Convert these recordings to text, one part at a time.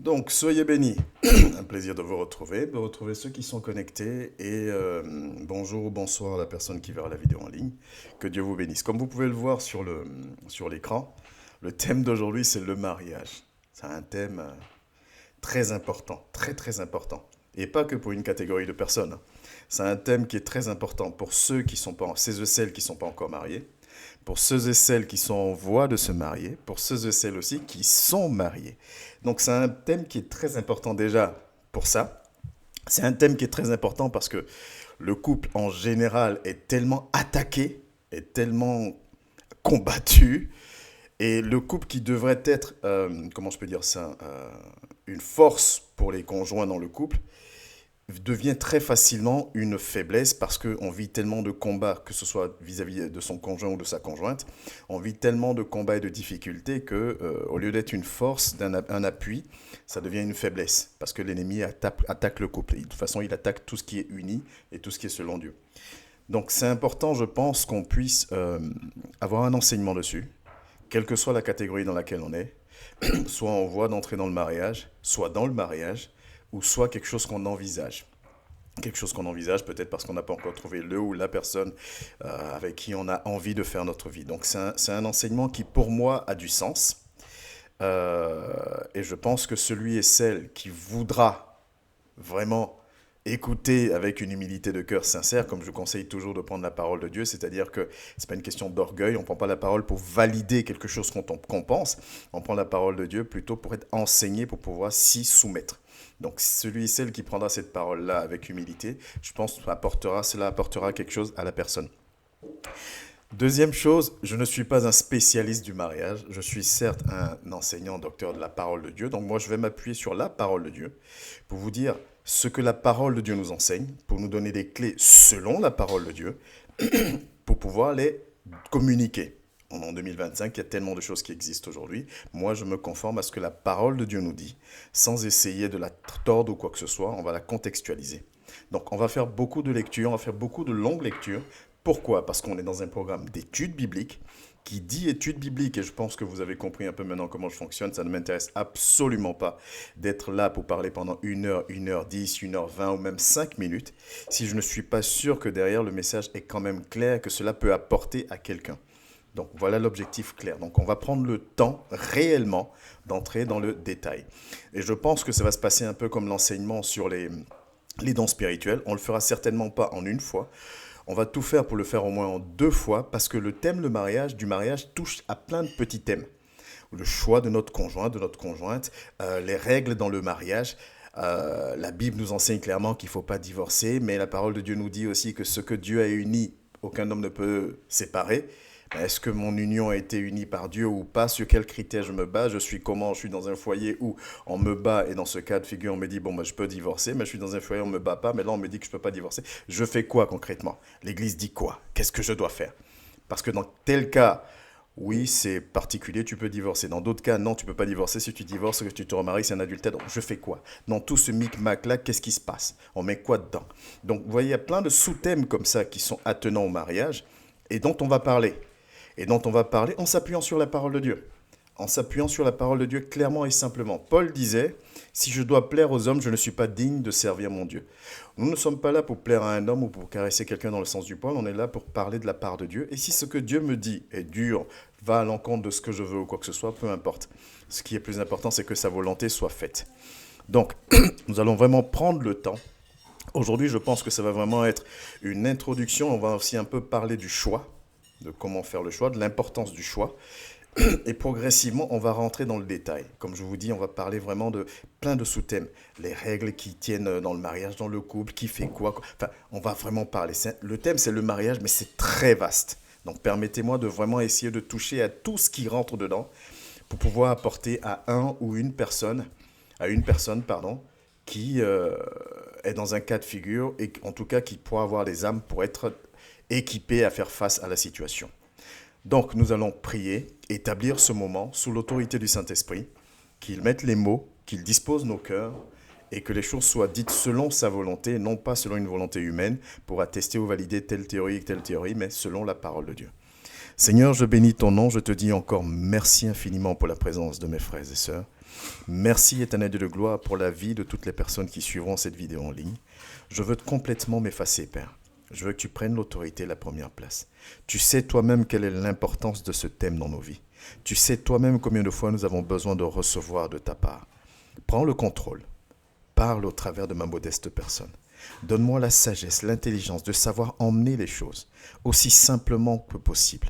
Donc, soyez bénis. Un plaisir de retrouver ceux qui sont connectés et bonjour ou bonsoir à la personne qui verra la vidéo en ligne. Que Dieu vous bénisse. Comme vous pouvez le voir sur l'écran, le thème d'aujourd'hui, c'est le mariage. C'est un thème très important, très très important. Et pas que pour une catégorie de personnes, hein. C'est un thème qui est très important pour ceux qui sont pas, ceux et celles qui ne sont pas encore mariés, pour ceux et celles qui sont en voie de se marier, pour ceux et celles aussi qui sont mariés. Donc c'est un thème qui est très important déjà pour ça. C'est un thème qui est très important parce que le couple en général est tellement attaqué, est tellement combattu, et le couple qui devrait être, comment je peux dire ça, une force pour les conjoints dans le couple, devient très facilement une faiblesse parce qu'on vit tellement de combats, que ce soit vis-à-vis de son conjoint ou de sa conjointe, on vit tellement de combats et de difficultés que, au lieu d'être une force, un appui, ça devient une faiblesse parce que l'ennemi attaque le couple. Et de toute façon, il attaque tout ce qui est uni et tout ce qui est selon Dieu. Donc c'est important, je pense, qu'on puisse avoir un enseignement dessus, quelle que soit la catégorie dans laquelle on est, soit on voit d'entrer dans le mariage, soit dans le mariage, ou soit quelque chose qu'on envisage. Quelque chose qu'on envisage peut-être parce qu'on n'a pas encore trouvé le ou la personne avec qui on a envie de faire notre vie. Donc c'est un enseignement qui pour moi a du sens. Et je pense que celui et celle qui voudra vraiment écouter avec une humilité de cœur sincère, comme je conseille toujours de prendre la parole de Dieu, c'est-à-dire que c'est pas une question d'orgueil, on ne prend pas la parole pour valider quelque chose qu'on pense, on prend la parole de Dieu plutôt pour être enseigné, pour pouvoir s'y soumettre. Donc celui et celle qui prendra cette parole-là avec humilité, je pense que cela apportera quelque chose à la personne. Deuxième chose, je ne suis pas un spécialiste du mariage. Je suis certes un enseignant, docteur de la parole de Dieu. Donc moi, je vais m'appuyer sur la parole de Dieu pour vous dire ce que la parole de Dieu nous enseigne, pour nous donner des clés selon la parole de Dieu, pour pouvoir les communiquer. En 2025, il y a tellement de choses qui existent aujourd'hui. Moi, je me conforme à ce que la parole de Dieu nous dit, sans essayer de la tordre ou quoi que ce soit. On va la contextualiser. Donc, on va faire beaucoup de lectures, on va faire beaucoup de longues lectures. Pourquoi? Parce qu'on est dans un programme d'études bibliques qui dit études bibliques, et je pense que vous avez compris un peu maintenant comment je fonctionne, ça ne m'intéresse absolument pas d'être là pour parler pendant 1 heure 10, 1 heure 20 ou même 5 minutes, si je ne suis pas sûr que derrière le message est quand même clair, que cela peut apporter à quelqu'un. Donc voilà l'objectif clair. Donc on va prendre le temps réellement d'entrer dans le détail. Et je pense que ça va se passer un peu comme l'enseignement sur les dons spirituels. On ne le fera certainement pas en une fois. On va tout faire pour le faire au moins en 2 fois parce que le thème du mariage touche à plein de petits thèmes. Le choix de notre conjoint, de notre conjointe, les règles dans le mariage. La Bible nous enseigne clairement qu'il ne faut pas divorcer, mais la parole de Dieu nous dit aussi que ce que Dieu a uni, aucun homme ne peut séparer. Est-ce que mon union a été unie par Dieu ou pas? Sur quels critères je me bats? Je suis comment? Je suis dans un foyer où on me bat et dans ce cas de figure, on me dit, bon, je peux divorcer, mais je suis dans un foyer où on ne me bat pas, mais là, on me dit que je ne peux pas divorcer. Je fais quoi concrètement? L'Église dit quoi? Qu'est-ce que je dois faire? Parce que dans tel cas, oui, c'est particulier, tu peux divorcer. Dans d'autres cas, non, tu ne peux pas divorcer. Si tu divorces, que tu te remaries, c'est un adultère. Donc, je fais quoi? Dans tout ce micmac-là, qu'est-ce qui se passe? On met quoi dedans? Donc, vous voyez, il y a plein de sous-thèmes comme ça qui sont attenants au mariage et dont on va parler en s'appuyant sur la parole de Dieu. En s'appuyant sur la parole de Dieu clairement et simplement. Paul disait, si je dois plaire aux hommes, je ne suis pas digne de servir mon Dieu. Nous ne sommes pas là pour plaire à un homme ou pour caresser quelqu'un dans le sens du poil, on est là pour parler de la part de Dieu. Et si ce que Dieu me dit est dur, va à l'encontre de ce que je veux ou quoi que ce soit, peu importe. Ce qui est plus important, c'est que sa volonté soit faite. Donc, nous allons vraiment prendre le temps. Aujourd'hui, je pense que ça va vraiment être une introduction. On va aussi un peu parler du choix, de comment faire le choix, de l'importance du choix. Et progressivement, on va rentrer dans le détail. Comme je vous dis, on va parler vraiment de plein de sous-thèmes. Les règles qui tiennent dans le mariage, dans le couple, qui fait quoi. Enfin, on va vraiment parler. Le thème, c'est le mariage, mais c'est très vaste. Donc, permettez-moi de vraiment essayer de toucher à tout ce qui rentre dedans pour pouvoir apporter à une personne, pardon, qui est dans un cas de figure et en tout cas qui pourra avoir les âmes pour être équipé à faire face à la situation. Donc nous allons prier, établir ce moment sous l'autorité du Saint-Esprit, qu'il mette les mots, qu'il dispose nos cœurs et que les choses soient dites selon sa volonté, non pas selon une volonté humaine pour attester ou valider telle théorie, mais selon la parole de Dieu. Seigneur, je bénis ton nom, je te dis encore merci infiniment pour la présence de mes frères et sœurs. Merci, éternel Dieu de gloire, pour la vie de toutes les personnes qui suivront cette vidéo en ligne. Je veux complètement m'effacer, Père. Je veux que tu prennes l'autorité et la première place. Tu sais toi-même quelle est l'importance de ce thème dans nos vies. Tu sais toi-même combien de fois nous avons besoin de recevoir de ta part. Prends le contrôle. Parle au travers de ma modeste personne. Donne-moi la sagesse, l'intelligence de savoir emmener les choses aussi simplement que possible,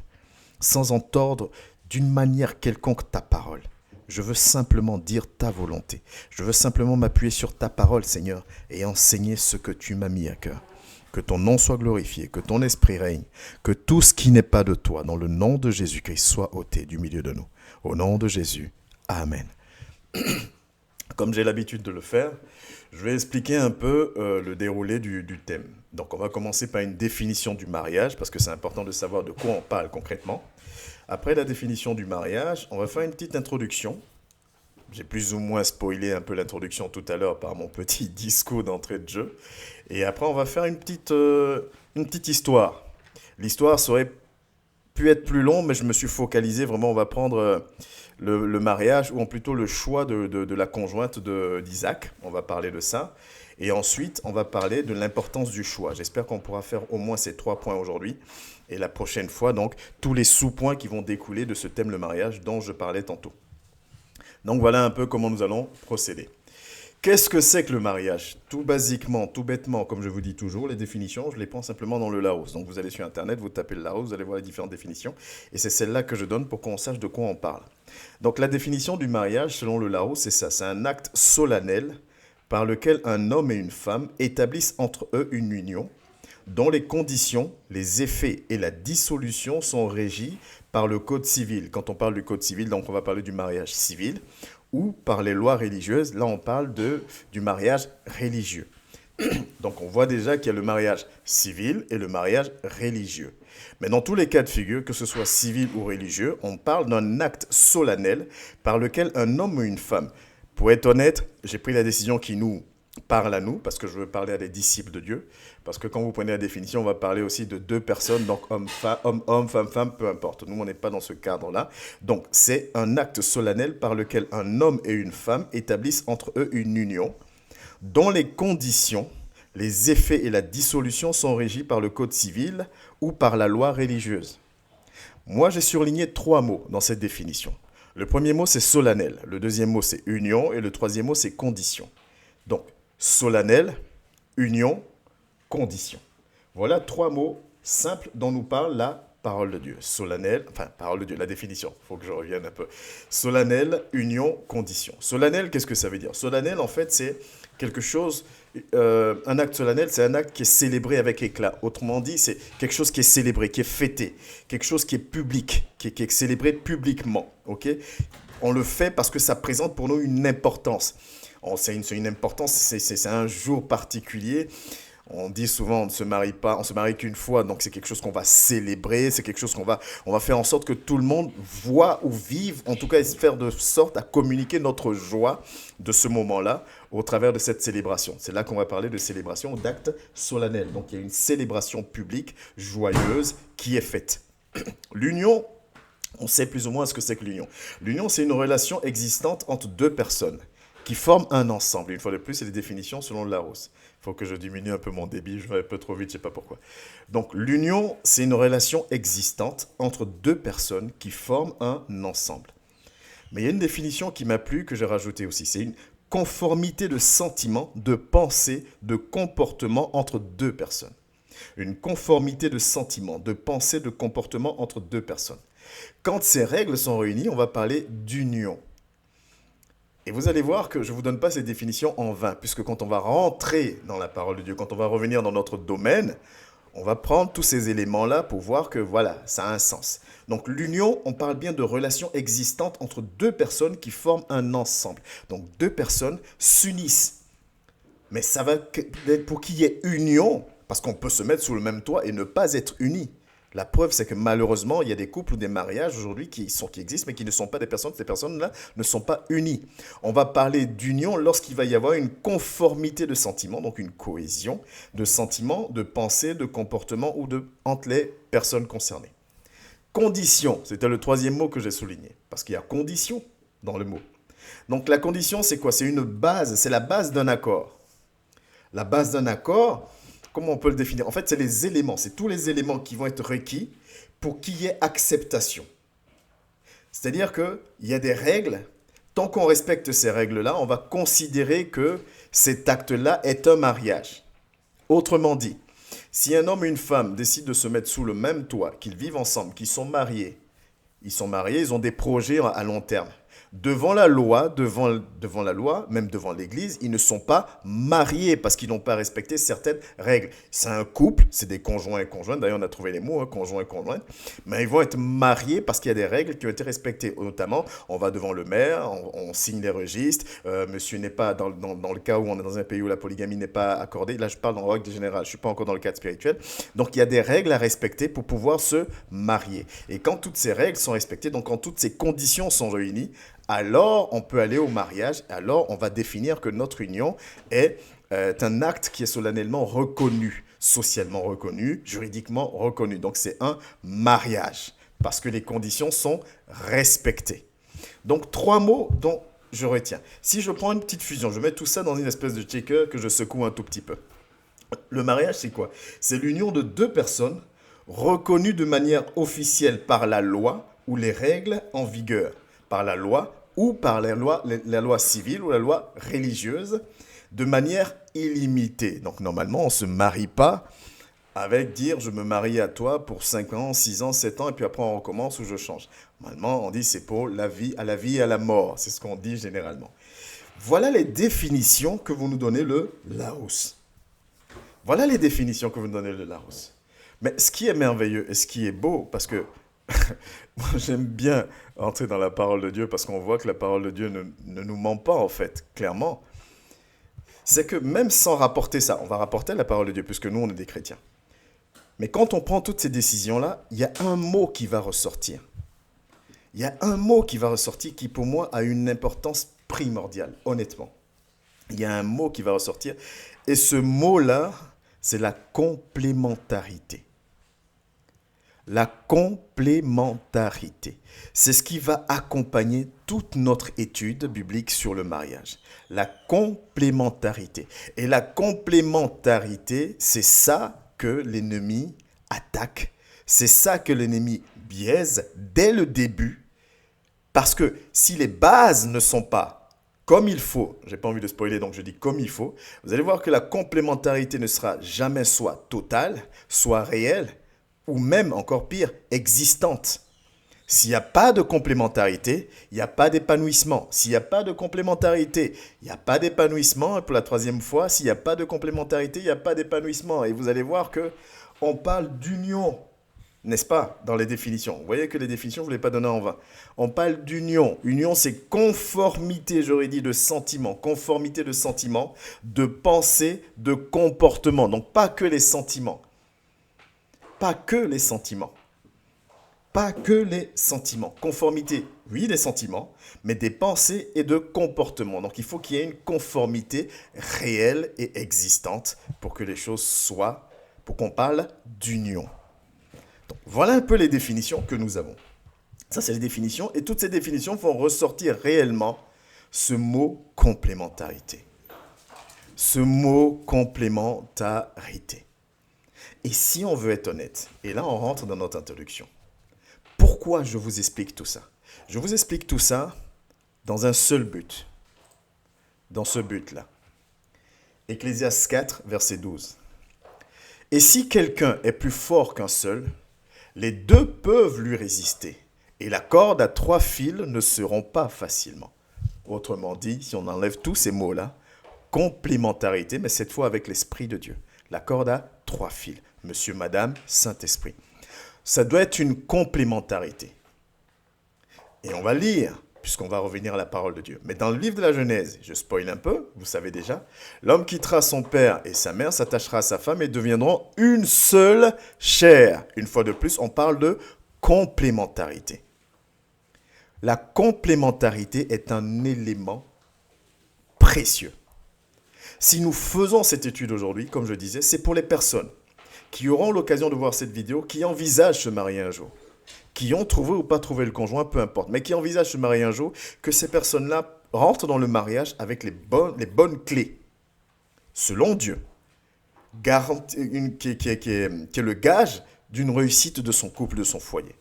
sans en tordre d'une manière quelconque ta parole. Je veux simplement dire ta volonté. Je veux simplement m'appuyer sur ta parole, Seigneur, et enseigner ce que tu m'as mis à cœur. Que ton nom soit glorifié, que ton esprit règne, que tout ce qui n'est pas de toi, dans le nom de Jésus-Christ, soit ôté du milieu de nous. Au nom de Jésus, Amen. Comme j'ai l'habitude de le faire, je vais expliquer un peu le déroulé du thème. Donc on va commencer par une définition du mariage, parce que c'est important de savoir de quoi on parle concrètement. Après la définition du mariage, on va faire une petite introduction. J'ai plus ou moins spoilé un peu l'introduction tout à l'heure par mon petit discours d'entrée de jeu. Et après, on va faire une petite histoire. L'histoire aurait pu être plus longue, mais je me suis focalisé vraiment, on va prendre le mariage, ou plutôt le choix de la conjointe d'Isaac. On va parler de ça. Et ensuite, on va parler de l'importance du choix. J'espère qu'on pourra faire au moins ces 3 points aujourd'hui. Et la prochaine fois, donc, tous les sous-points qui vont découler de ce thème, le mariage, dont je parlais tantôt. Donc voilà un peu comment nous allons procéder. Qu'est-ce que c'est que le mariage? Tout basiquement, tout bêtement, comme je vous dis toujours, les définitions, je les prends simplement dans le Larousse. Donc vous allez sur Internet, vous tapez le Larousse, vous allez voir les différentes définitions. Et c'est celle-là que je donne pour qu'on sache de quoi on parle. Donc la définition du mariage, selon le Larousse, c'est ça. C'est un acte solennel par lequel un homme et une femme établissent entre eux une union dont les conditions, les effets et la dissolution sont régis par le Code civil. Quand on parle du Code civil, donc on va parler du mariage civil, ou par les lois religieuses, là on parle du mariage religieux. Donc on voit déjà qu'il y a le mariage civil et le mariage religieux. Mais dans tous les cas de figure, que ce soit civil ou religieux, on parle d'un acte solennel par lequel un homme ou une femme, pour être honnête, j'ai pris la décision qui nous parle à nous, parce que je veux parler à des disciples de Dieu, parce que quand vous prenez la définition, on va parler aussi de 2 personnes, donc homme, femme, peu importe. Nous, on n'est pas dans ce cadre-là. Donc, c'est un acte solennel par lequel un homme et une femme établissent entre eux une union, dont les conditions, les effets et la dissolution sont régis par le Code civil ou par la loi religieuse. Moi, j'ai surligné 3 mots dans cette définition. Le premier mot, c'est solennel. Le deuxième mot, c'est union. Et le troisième mot, c'est condition. Donc, solennel, union, condition. Voilà 3 mots simples dont nous parle la parole de Dieu. Solennel, enfin, parole de Dieu, la définition, il faut que je revienne un peu. Solennel, union, condition. Solennel, qu'est-ce que ça veut dire? Solennel, en fait, c'est quelque chose, un acte solennel, c'est un acte qui est célébré avec éclat. Autrement dit, c'est quelque chose qui est célébré, qui est fêté, quelque chose qui est public, qui est célébré publiquement. Okay? On le fait parce que ça présente pour nous une importance. C'est une importance, c'est un jour particulier. On dit souvent on ne se marie pas, on se marie qu'une fois, donc c'est quelque chose qu'on va célébrer, c'est quelque chose on va faire en sorte que tout le monde voit ou vive, en tout cas faire de sorte à communiquer notre joie de ce moment-là au travers de cette célébration. C'est là qu'on va parler de célébration, d'acte solennel. Donc il y a une célébration publique, joyeuse, qui est faite. L'union, on sait plus ou moins ce que c'est que l'union. L'union, c'est une relation existante entre 2 personnes qui forment un ensemble. Une fois de plus, c'est les définitions selon le Larousse. Il faut que je diminue un peu mon débit, je vais un peu trop vite, je ne sais pas pourquoi. Donc, l'union, c'est une relation existante entre 2 personnes qui forment un ensemble. Mais il y a une définition qui m'a plu, que j'ai rajoutée aussi. C'est une conformité de sentiments, de pensée, de comportement entre 2 personnes. Une conformité de sentiments, de pensée, de comportement entre 2 personnes. Quand ces règles sont réunies, on va parler d'union. Et vous allez voir que je ne vous donne pas ces définitions en vain, puisque quand on va rentrer dans la parole de Dieu, quand on va revenir dans notre domaine, on va prendre tous ces éléments-là pour voir que voilà, ça a un sens. Donc l'union, on parle bien de relations existantes entre 2 personnes qui forment un ensemble. Donc 2 personnes s'unissent. Mais ça va pour qu'il y ait union, parce qu'on peut se mettre sous le même toit et ne pas être unis. La preuve, c'est que malheureusement, il y a des couples ou des mariages aujourd'hui qui existent, mais qui ne sont pas des personnes. Ces personnes-là ne sont pas unies. On va parler d'union lorsqu'il va y avoir une conformité de sentiments, donc une cohésion de sentiments, de pensée, de comportement ou entre les personnes concernées. Condition, c'était le troisième mot que j'ai souligné, parce qu'il y a condition dans le mot. Donc la condition, c'est quoi? C'est une base, c'est la base d'un accord. La base d'un accord, comment on peut le définir? En fait, c'est les éléments, c'est tous les éléments qui vont être requis pour qu'il y ait acceptation. C'est-à-dire qu'il y a des règles. Tant qu'on respecte ces règles-là, on va considérer que cet acte-là est un mariage. Autrement dit, si un homme et une femme décident de se mettre sous le même toit, qu'ils vivent ensemble, qu'ils sont mariés, ils ont des projets à long terme. Devant la loi, même devant l'Église, ils ne sont pas mariés parce qu'ils n'ont pas respecté certaines règles. C'est un couple, c'est des conjoints et conjointes. D'ailleurs, on a trouvé les mots, hein, conjoints et conjointes. Mais ils vont être mariés parce qu'il y a des règles qui ont été respectées. Notamment, on va devant le maire, on signe les registres. Monsieur n'est pas, dans le cas où on est dans un pays où la polygamie n'est pas accordée. Là, je parle en règle générale. Je ne suis pas encore dans le cadre spirituel. Donc, il y a des règles à respecter pour pouvoir se marier. Et quand toutes ces règles sont respectées, donc quand toutes ces conditions sont réunies, alors on peut aller au mariage, alors on va définir que notre union est un acte qui est solennellement reconnu, socialement reconnu, juridiquement reconnu. Donc c'est un mariage, parce que les conditions sont respectées. Donc 3 mots dont je retiens. Si je prends une petite fusion, je mets tout ça dans une espèce de shaker que je secoue un tout petit peu. Le mariage, c'est quoi? C'est l'union de 2 personnes reconnues de manière officielle par la loi ou les règles en vigueur. Par la loi ou par la loi civile ou la loi religieuse de manière illimitée. Donc normalement, on ne se marie pas avec dire je me marie à toi pour 5 ans, 6 ans, 7 ans et puis après on recommence ou je change. Normalement, on dit c'est pour la vie et à la mort. C'est ce qu'on dit généralement. Voilà les définitions que vous nous donnez le Larousse. Voilà les définitions que vous nous donnez le Larousse. Mais ce qui est merveilleux et ce qui est beau, parce que moi, j'aime bien entrer dans la parole de Dieu parce qu'on voit que la parole de Dieu ne nous ment pas, en fait, clairement. C'est que même sans rapporter ça, on va rapporter la parole de Dieu puisque nous, on est des chrétiens. Mais quand on prend toutes ces décisions-là, il y a un mot qui va ressortir. Il y a un mot qui va ressortir qui, pour moi, a une importance primordiale, honnêtement. Il y a un mot qui va ressortir. Et ce mot-là, c'est la complémentarité. La complémentarité. C'est ce qui va accompagner toute notre étude biblique sur le mariage. La complémentarité. Et la complémentarité, c'est ça que l'ennemi attaque. C'est ça que l'ennemi biaise dès le début. Parce que si les bases ne sont pas comme il faut, j'ai pas envie de spoiler donc je dis comme il faut, vous allez voir que la complémentarité ne sera jamais soit totale, soit réelle, ou même, encore pire, existante. S'il n'y a pas de complémentarité, il n'y a pas d'épanouissement. S'il n'y a pas de complémentarité, il n'y a pas d'épanouissement. Et pour la 3e fois, s'il n'y a pas de complémentarité, il n'y a pas d'épanouissement. Et vous allez voir que on parle d'union, n'est-ce pas, dans les définitions. Vous voyez que les définitions, je ne vous les ai pas données en vain. On parle d'union. Union, c'est conformité, j'aurais dit, de sentiment. Conformité de sentiment, de pensée, de comportement. Donc, pas que les sentiments. Pas que les sentiments. Pas que les sentiments. Conformité, oui, des sentiments, mais des pensées et de comportements. Donc, il faut qu'il y ait une conformité réelle et existante pour que les choses soient, pour qu'on parle d'union. Donc, voilà un peu les définitions que nous avons. Ça, c'est les définitions. Et toutes ces définitions font ressortir réellement ce mot complémentarité. Ce mot complémentarité. Et si on veut être honnête, et là on rentre dans notre introduction, pourquoi je vous explique tout ça? Je vous explique tout ça dans un seul but. Dans ce but-là. Ecclésiaste 4, verset 12. Et si quelqu'un est plus fort qu'un seul, les 2 peuvent lui résister, et la corde à 3 fils ne se rompt pas facilement. Autrement dit, si on enlève tous ces mots-là, complémentarité, mais cette fois avec l'Esprit de Dieu. La corde à 3 fils. Monsieur, Madame, Saint-Esprit. Ça doit être une complémentarité. Et on va lire, puisqu'on va revenir à la parole de Dieu. Mais dans le livre de la Genèse, je spoil un peu, vous savez déjà, l'homme quittera son père et sa mère, s'attachera à sa femme et deviendront une seule chair. Une fois de plus, on parle de complémentarité. La complémentarité est un élément précieux. Si nous faisons cette étude aujourd'hui, comme je disais, c'est pour les personnes qui auront l'occasion de voir cette vidéo, qui envisagent se marier un jour, qui ont trouvé ou pas trouvé le conjoint, peu importe, mais qui envisagent de se marier un jour, que ces personnes-là rentrent dans le mariage avec les bonnes clés, selon Dieu, qui est le gage d'une réussite de son couple, de son foyer.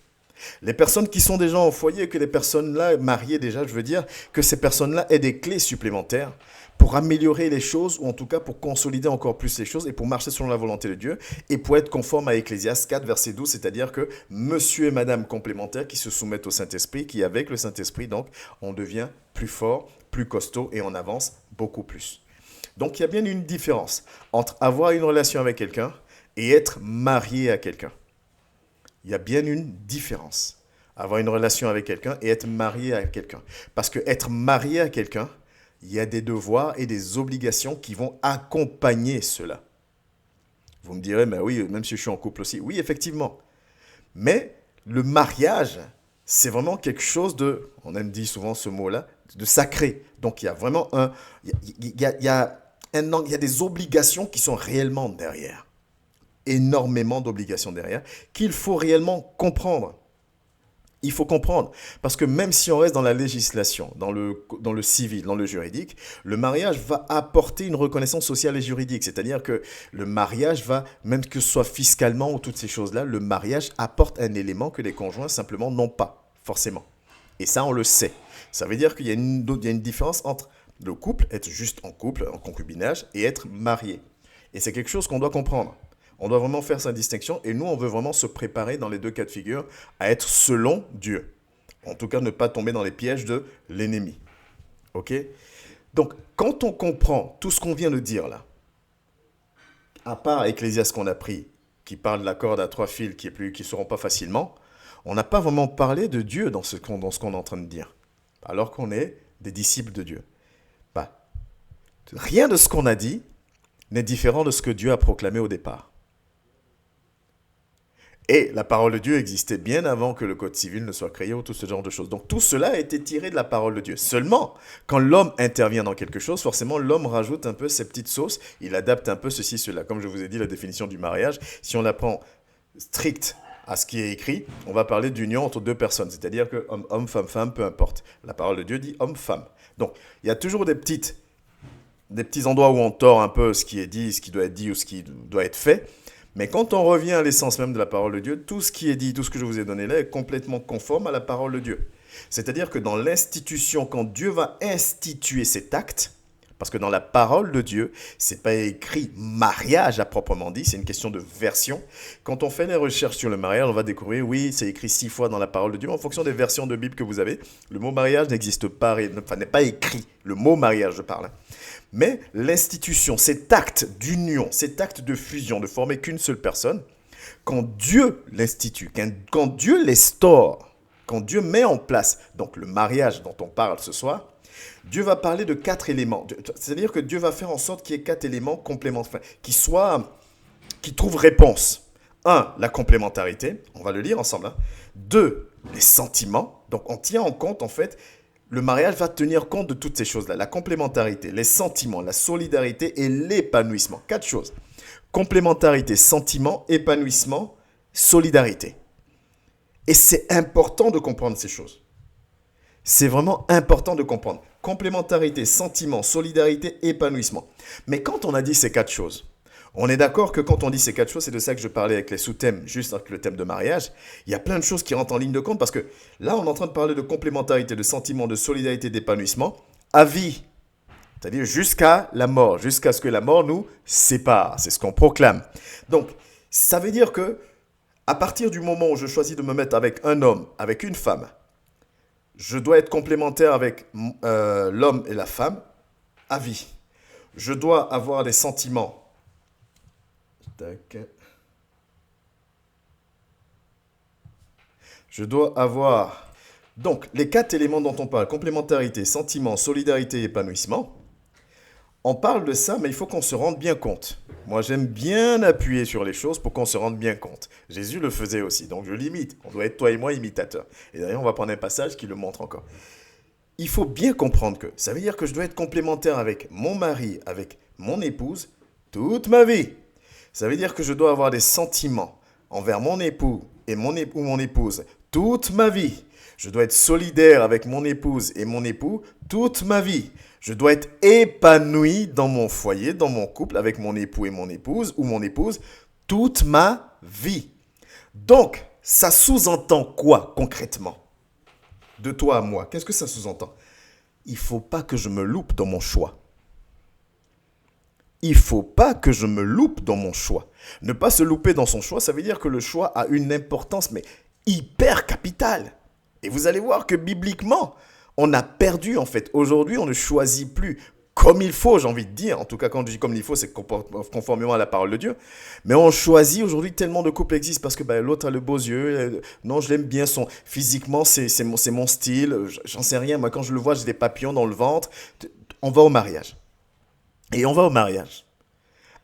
Les personnes qui sont déjà en foyer, que les personnes-là mariées déjà, je veux dire, que ces personnes-là aient des clés supplémentaires pour améliorer les choses, ou en tout cas pour consolider encore plus les choses et pour marcher selon la volonté de Dieu et pour être conforme à Ecclésiaste 4, verset 12, c'est-à-dire que monsieur et madame complémentaires qui se soumettent au Saint-Esprit, qui avec le Saint-Esprit, donc, on devient plus fort, plus costaud et on avance beaucoup plus. Donc, il y a bien une différence entre avoir une relation avec quelqu'un et être marié à quelqu'un. Il y a bien une différence. Avoir une relation avec quelqu'un et être marié à quelqu'un. Parce que être marié à quelqu'un, il y a des devoirs et des obligations qui vont accompagner cela. Vous me direz, mais oui, même si je suis en couple aussi. Oui, effectivement. Mais le mariage, c'est vraiment quelque chose de, on aime dire souvent ce mot-là, de sacré. Donc il y a vraiment il y a des obligations qui sont réellement derrière. Énormément d'obligations derrière qu'il faut réellement comprendre. Il faut comprendre. Parce que même si on reste dans la législation, dans le civil, dans le juridique, le mariage va apporter une reconnaissance sociale et juridique. C'est-à-dire que le mariage va, même que ce soit fiscalement ou toutes ces choses-là, le mariage apporte un élément que les conjoints simplement n'ont pas, forcément. Et ça, on le sait. Ça veut dire qu'il y a une différence entre le couple, être juste en couple, en concubinage, et être marié. Et c'est quelque chose qu'on doit comprendre. On doit vraiment faire sa distinction et nous, on veut vraiment se préparer dans les deux cas de figure à être selon Dieu. En tout cas, ne pas tomber dans les pièges de l'ennemi. OK? Donc, quand on comprend tout ce qu'on vient de dire là, à part Ecclésiaste qu'on a pris, qui parle de la corde à 3 fils qui ne seront pas facilement, on n'a pas vraiment parlé de Dieu dans ce qu'on est en train de dire, alors qu'on est des disciples de Dieu. Bah, rien de ce qu'on a dit n'est différent de ce que Dieu a proclamé au départ. Et la parole de Dieu existait bien avant que le code civil ne soit créé ou tout ce genre de choses. Donc tout cela a été tiré de la parole de Dieu. Seulement, quand l'homme intervient dans quelque chose, forcément l'homme rajoute un peu ses petites sauces, il adapte un peu ceci, cela. Comme je vous ai dit, la définition du mariage, si on la prend stricte à ce qui est écrit, on va parler d'union entre deux personnes, c'est-à-dire que homme, femme, peu importe. La parole de Dieu dit homme-femme. Donc il y a toujours des petits endroits où on tord un peu ce qui est dit, ce qui doit être dit ou ce qui doit être fait. Mais quand on revient à l'essence même de la parole de Dieu, tout ce qui est dit, tout ce que je vous ai donné là est complètement conforme à la parole de Dieu. C'est-à-dire que dans l'institution, quand Dieu va instituer cet acte, parce que dans la parole de Dieu, c'est pas écrit mariage à proprement dit, c'est une question de version. Quand on fait les recherches sur le mariage, on va découvrir, oui, c'est écrit 6 fois dans la parole de Dieu. En fonction des versions de Bible que vous avez, le mot mariage n'existe pas, enfin n'est pas écrit. Le mot mariage, je parle. Mais l'institution, cet acte d'union, cet acte de fusion, de former qu'une seule personne, quand Dieu l'institue, quand Dieu l'instaure, quand Dieu met en place, donc le mariage dont on parle ce soir, Dieu va parler de 4 éléments. C'est-à-dire que Dieu va faire en sorte qu'il y ait 4 éléments complémentaires, qui trouvent réponse. 1, la complémentarité, on va le lire ensemble. 2, les sentiments. Donc on tient en compte en fait. Le mariage va tenir compte de toutes ces choses-là. La complémentarité, les sentiments, la solidarité et l'épanouissement. 4 choses. Complémentarité, sentiments, épanouissement, solidarité. Et c'est important de comprendre ces choses. C'est vraiment important de comprendre. Complémentarité, sentiments, solidarité, épanouissement. Mais quand on a dit ces 4 choses, on est d'accord que quand on dit ces 4 choses, c'est de ça que je parlais avec les sous-thèmes, juste avec le thème de mariage. Il y a plein de choses qui rentrent en ligne de compte parce que là, on est en train de parler de complémentarité, de sentiment, de solidarité, d'épanouissement à vie. C'est-à-dire jusqu'à la mort, jusqu'à ce que la mort nous sépare. C'est ce qu'on proclame. Donc, ça veut dire que à partir du moment où je choisis de me mettre avec un homme, avec une femme, je dois être complémentaire avec l'homme et la femme à vie. Je dois avoir des sentiments. Tac. Je dois avoir donc les 4 éléments dont on parle, complémentarité, sentiment, solidarité, épanouissement. On parle de ça, mais il faut qu'on se rende bien compte. Moi, j'aime bien appuyer sur les choses pour qu'on se rende bien compte. Jésus le faisait aussi, donc je l'imite. On doit être, toi et moi, imitateurs. Et d'ailleurs, on va prendre un passage qui le montre encore. Il faut bien comprendre que ça veut dire que je dois être complémentaire avec mon mari, avec mon épouse, toute ma vie. Ça veut dire que je dois avoir des sentiments envers mon époux et mon épouse toute ma vie. Je dois être solidaire avec mon épouse et mon époux toute ma vie. Je dois être épanoui dans mon foyer, dans mon couple, avec mon époux et mon épouse ou mon épouse toute ma vie. Donc, ça sous-entend quoi concrètement? De toi à moi, qu'est-ce que ça sous-entend? Il ne faut pas que je me loupe dans mon choix. Il ne faut pas que je me loupe dans mon choix. Ne pas se louper dans son choix, ça veut dire que le choix a une importance, mais hyper capitale. Et vous allez voir que bibliquement, on a perdu en fait. Aujourd'hui, on ne choisit plus comme il faut, j'ai envie de dire. En tout cas, quand je dis comme il faut, c'est conformément à la parole de Dieu. Mais on choisit aujourd'hui, tellement de couples existent parce que l'autre a le beau yeux. Non, je l'aime bien, physiquement, c'est mon style. J'en sais rien. Moi, quand je le vois, j'ai des papillons dans le ventre. On va au mariage. Et on va au mariage.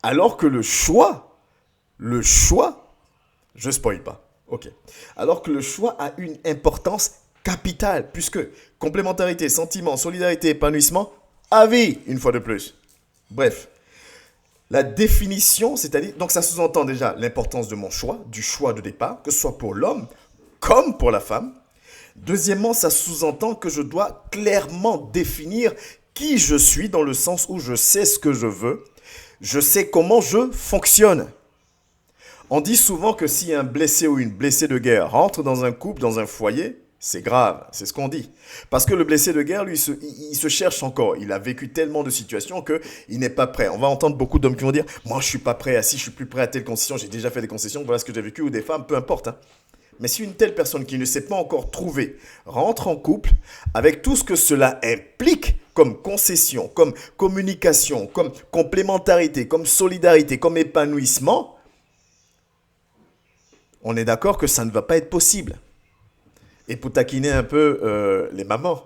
Alors que le choix, je spoil pas. Ok. Alors que le choix a une importance capitale, puisque complémentarité, sentiment, solidarité, épanouissement, à vie, une fois de plus. Bref, la définition, c'est-à-dire, donc ça sous-entend déjà l'importance de mon choix, du choix de départ, que ce soit pour l'homme comme pour la femme. Deuxièmement, ça sous-entend que je dois clairement définir qui je suis, dans le sens où je sais ce que je veux, je sais comment je fonctionne. On dit souvent que si un blessé ou une blessée de guerre rentre dans un couple, dans un foyer, c'est grave, c'est ce qu'on dit. Parce que le blessé de guerre, lui, il se cherche encore. Il a vécu tellement de situations qu'il n'est pas prêt. On va entendre beaucoup d'hommes qui vont dire « Moi, je ne suis pas prêt à ci, je ne suis plus prêt à telle concession, j'ai déjà fait des concessions, voilà ce que j'ai vécu » ou des femmes, peu importe. Hein. Mais si une telle personne qui ne s'est pas encore trouvée rentre en couple, avec tout ce que cela implique comme concession, comme communication, comme complémentarité, comme solidarité, comme épanouissement, on est d'accord que ça ne va pas être possible. Et pour taquiner un peu les mamans,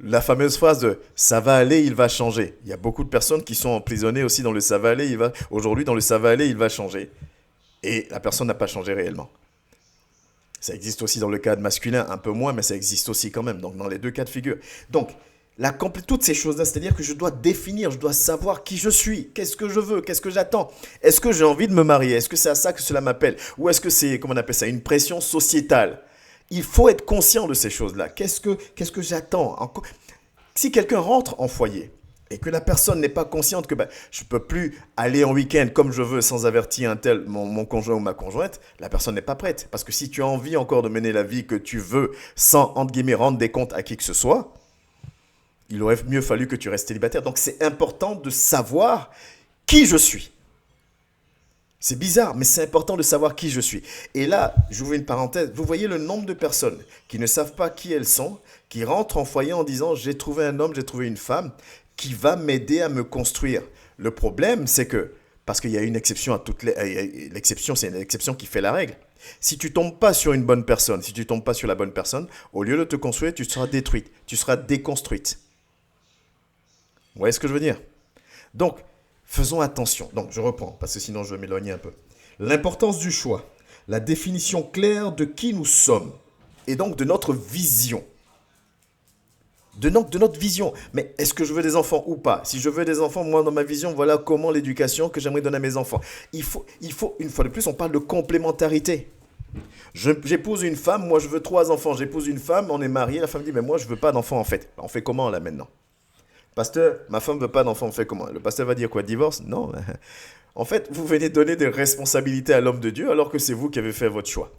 la fameuse phrase de « ça va aller, il va changer ». Il y a beaucoup de personnes qui sont emprisonnées aussi dans le « ça va aller, aujourd'hui dans le « ça va aller, il va changer ». Et la personne n'a pas changé réellement. Ça existe aussi dans le cadre masculin, un peu moins, mais ça existe aussi quand même, donc dans les deux cas de figure. Donc, toutes ces choses-là, c'est-à-dire que je dois définir, je dois savoir qui je suis, qu'est-ce que je veux, qu'est-ce que j'attends. Est-ce que j'ai envie de me marier? Est-ce que c'est à ça que cela m'appelle? Ou est-ce que c'est, comment on appelle ça, une pression sociétale? Il faut être conscient de ces choses-là. Qu'est-ce que j'attends? Si quelqu'un rentre en foyer et que la personne n'est pas consciente que je ne peux plus aller en week-end comme je veux sans avertir un tel, mon conjoint ou ma conjointe, la personne n'est pas prête. Parce que si tu as envie encore de mener la vie que tu veux sans, entre guillemets, rendre des comptes à qui que ce soit, il aurait mieux fallu que tu restes célibataire. Donc c'est important de savoir qui je suis. C'est bizarre, mais c'est important de savoir qui je suis. Et là, j'ouvre une parenthèse. Vous voyez le nombre de personnes qui ne savent pas qui elles sont, qui rentrent en foyer en disant « j'ai trouvé un homme, j'ai trouvé une femme qui va m'aider à me construire ». Le problème, c'est que, parce qu'il y a une exception à toutes l'exception, c'est une exception qui fait la règle. Si tu ne tombes pas sur une bonne personne, si tu ne tombes pas sur la bonne personne, au lieu de te construire, tu seras détruite, tu seras déconstruite. Vous voyez ce que je veux dire? Donc, faisons attention. Donc, je reprends, parce que sinon je vais m'éloigner un peu. L'importance du choix, la définition claire de qui nous sommes, et donc de notre vision. De notre vision. Mais est-ce que je veux des enfants ou pas? Si je veux des enfants, moi, dans ma vision, voilà comment l'éducation que j'aimerais donner à mes enfants. Il faut, une fois de plus, on parle de complémentarité. J'épouse une femme, moi je veux 3 enfants. J'épouse une femme, on est mariés, la femme dit, mais moi je veux pas d'enfants en fait. On fait comment là maintenant? Pasteur, ma femme veut pas d'enfant, on fait comment? Le pasteur va dire quoi? Divorce? Non. En fait, vous venez donner des responsabilités à l'homme de Dieu alors que c'est vous qui avez fait votre choix.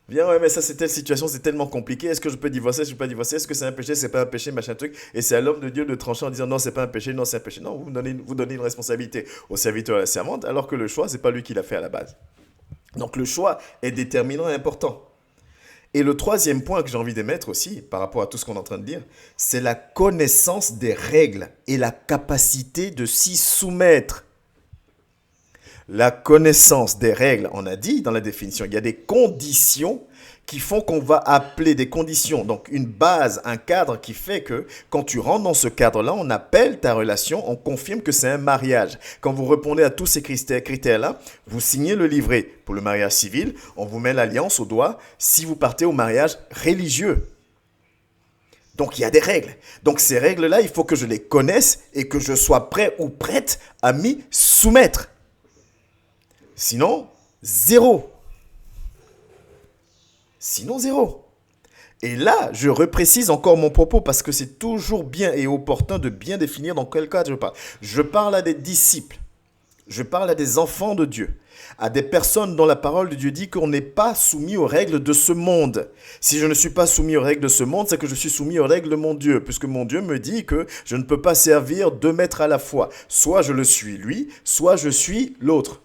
Viens, ouais, mais ça, c'est telle situation, c'est tellement compliqué. Est-ce que je peux divorcer? Je ne peux pas divorcer. Est-ce que c'est un péché? C'est pas un péché, machin truc. Et c'est à l'homme de Dieu de trancher en disant non, c'est pas un péché, non, c'est un péché. Non, vous donnez une responsabilité au serviteur et à la servante alors que le choix, c'est pas lui qui l'a fait à la base. Donc le choix est déterminant et important. Et le troisième point que j'ai envie d'émettre aussi, par rapport à tout ce qu'on est en train de dire, c'est la connaissance des règles et la capacité de s'y soumettre. La connaissance des règles, on a dit dans la définition, il y a des conditions qui font qu'on va appeler des conditions. Donc une base, un cadre qui fait que quand tu rentres dans ce cadre-là, on appelle ta relation, on confirme que c'est un mariage. Quand vous répondez à tous ces critères-là, vous signez le livret pour le mariage civil, on vous met l'alliance au doigt si vous partez au mariage religieux. Donc il y a des règles. Donc ces règles-là, il faut que je les connaisse et que je sois prêt ou prête à m'y soumettre. Sinon, zéro. Sinon, zéro. Et là, je reprécise encore mon propos parce que c'est toujours bien et opportun de bien définir dans quel cadre je parle. Je parle à des disciples. Je parle à des enfants de Dieu, à des personnes dont la parole de Dieu dit qu'on n'est pas soumis aux règles de ce monde. Si je ne suis pas soumis aux règles de ce monde, c'est que je suis soumis aux règles de mon Dieu, puisque mon Dieu me dit que je ne peux pas servir deux maîtres à la fois. Soit je le suis lui, soit je suis l'autre.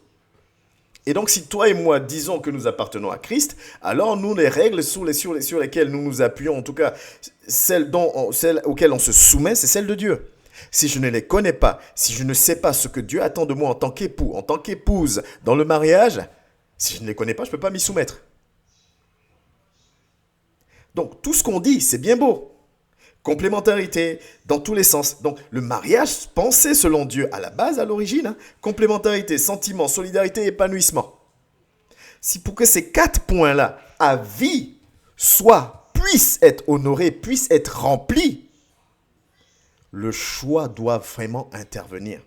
Et donc, si toi et moi disons que nous appartenons à Christ, alors nous, les règles sur lesquelles nous nous appuyons, en tout cas celles auxquelles on se soumet, c'est celles de Dieu. Si je ne les connais pas, si je ne sais pas ce que Dieu attend de moi en tant qu'époux, en tant qu'épouse, dans le mariage, si je ne les connais pas, je ne peux pas m'y soumettre. Donc, tout ce qu'on dit, c'est bien beau. Complémentarité dans tous les sens. Donc, le mariage pensé selon Dieu à la base, à l'origine, hein, complémentarité, sentiment, solidarité, épanouissement. Si pour que ces 4 points-là, à vie, puissent être honorés, puissent être remplis, le choix doit vraiment intervenir.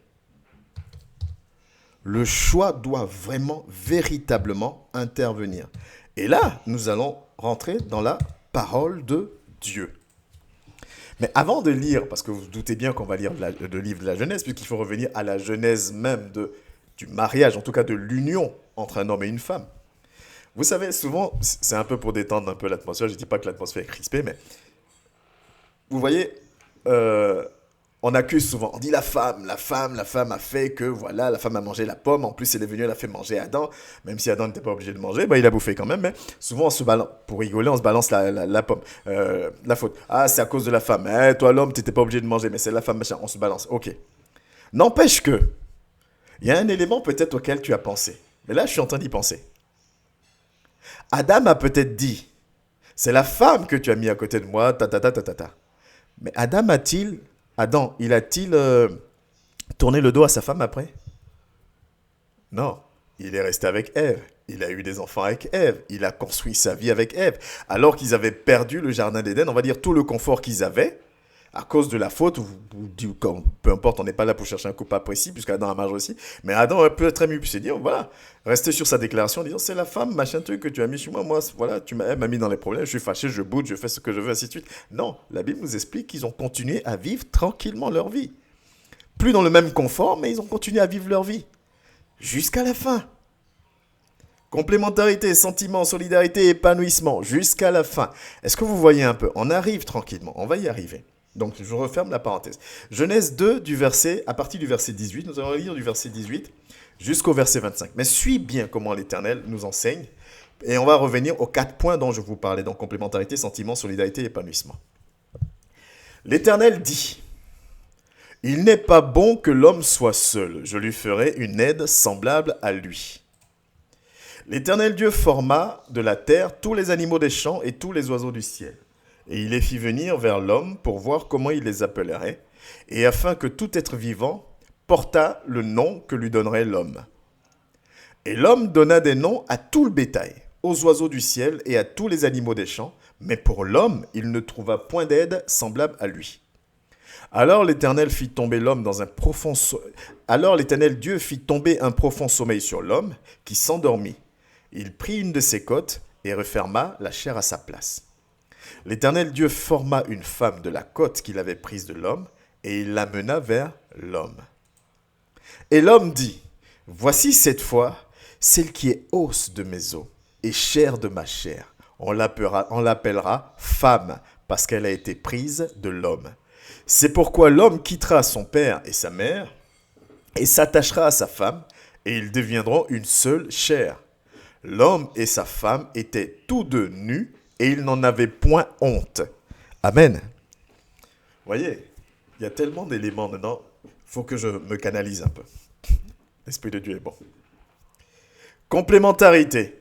Le choix doit vraiment, véritablement intervenir. Et là, nous allons rentrer dans la parole de Dieu. Mais avant de lire, parce que vous vous doutez bien qu'on va lire le livre de la Genèse, puisqu'il faut revenir à la genèse même du mariage, en tout cas de l'union entre un homme et une femme. Vous savez, souvent, c'est un peu pour détendre un peu l'atmosphère, je ne dis pas que l'atmosphère est crispée, mais vous voyez, on accuse souvent, on dit la femme a fait que, voilà, la femme a mangé la pomme, en plus elle est venue, elle a fait manger Adam, même si Adam n'était pas obligé de manger, bah, il a bouffé quand même, mais souvent on se balance, pour rigoler, on se balance la pomme, la faute. Ah, c'est à cause de la femme, toi l'homme, tu n'étais pas obligé de manger, mais c'est la femme, machin, on se balance, ok. N'empêche que, il y a un élément peut-être auquel tu as pensé, mais là je suis en train d'y penser. Adam a peut-être dit, c'est la femme que tu as mis à côté de moi, Mais Adam, il a-t-il tourné le dos à sa femme après? Non. Il est resté avec Ève. Il a eu des enfants avec Ève. Il a construit sa vie avec Ève. Alors qu'ils avaient perdu le jardin d'Éden, on va dire tout le confort qu'ils avaient, à cause de la faute, peu importe, on n'est pas là pour chercher un coupable précis, puisqu'Adam a marché aussi, mais Adam aurait pu très mieux pu se dire, voilà, rester sur sa déclaration en disant, c'est la femme, machin truc, que tu as mis sur moi, voilà, elle m'a mis dans les problèmes, je suis fâché, je boude, je fais ce que je veux, ainsi de suite. Non, la Bible nous explique qu'ils ont continué à vivre tranquillement leur vie. Plus dans le même confort, mais ils ont continué à vivre leur vie. Jusqu'à la fin. Complémentarité, sentiment, solidarité, épanouissement, jusqu'à la fin. Est-ce que vous voyez un peu? On arrive tranquillement, on va y arriver. Donc, je referme la parenthèse. Genèse 2, à partir du verset 18, nous allons lire du verset 18 jusqu'au verset 25. Mais suis bien comment l'Éternel nous enseigne. Et on va revenir aux 4 points dont je vous parlais. Donc, complémentarité, sentiment, solidarité, épanouissement. L'Éternel dit, « Il n'est pas bon que l'homme soit seul. Je lui ferai une aide semblable à lui. » L'Éternel Dieu forma de la terre tous les animaux des champs et tous les oiseaux du ciel. Et il les fit venir vers l'homme pour voir comment il les appellerait, et afin que tout être vivant portât le nom que lui donnerait l'homme. Et l'homme donna des noms à tout le bétail, aux oiseaux du ciel et à tous les animaux des champs, mais pour l'homme, il ne trouva point d'aide semblable à lui. Alors l'Éternel fit tomber l'homme dans un profond Alors l'Éternel Dieu fit tomber un profond sommeil sur l'homme, qui s'endormit. Il prit une de ses côtes et referma la chair à sa place. L'Éternel Dieu forma une femme de la côte qu'il avait prise de l'homme, et il l'amena vers l'homme. Et l'homme dit, « Voici cette fois celle qui est os de mes os et chair de ma chair. On l'appellera femme, parce qu'elle a été prise de l'homme. C'est pourquoi l'homme quittera son père et sa mère, et s'attachera à sa femme, et ils deviendront une seule chair. L'homme et sa femme étaient tous deux nus, et ils n'en avaient point honte. » Amen. Vous voyez, il y a tellement d'éléments dedans, il faut que je me canalise un peu. L'Esprit de Dieu est bon. Complémentarité.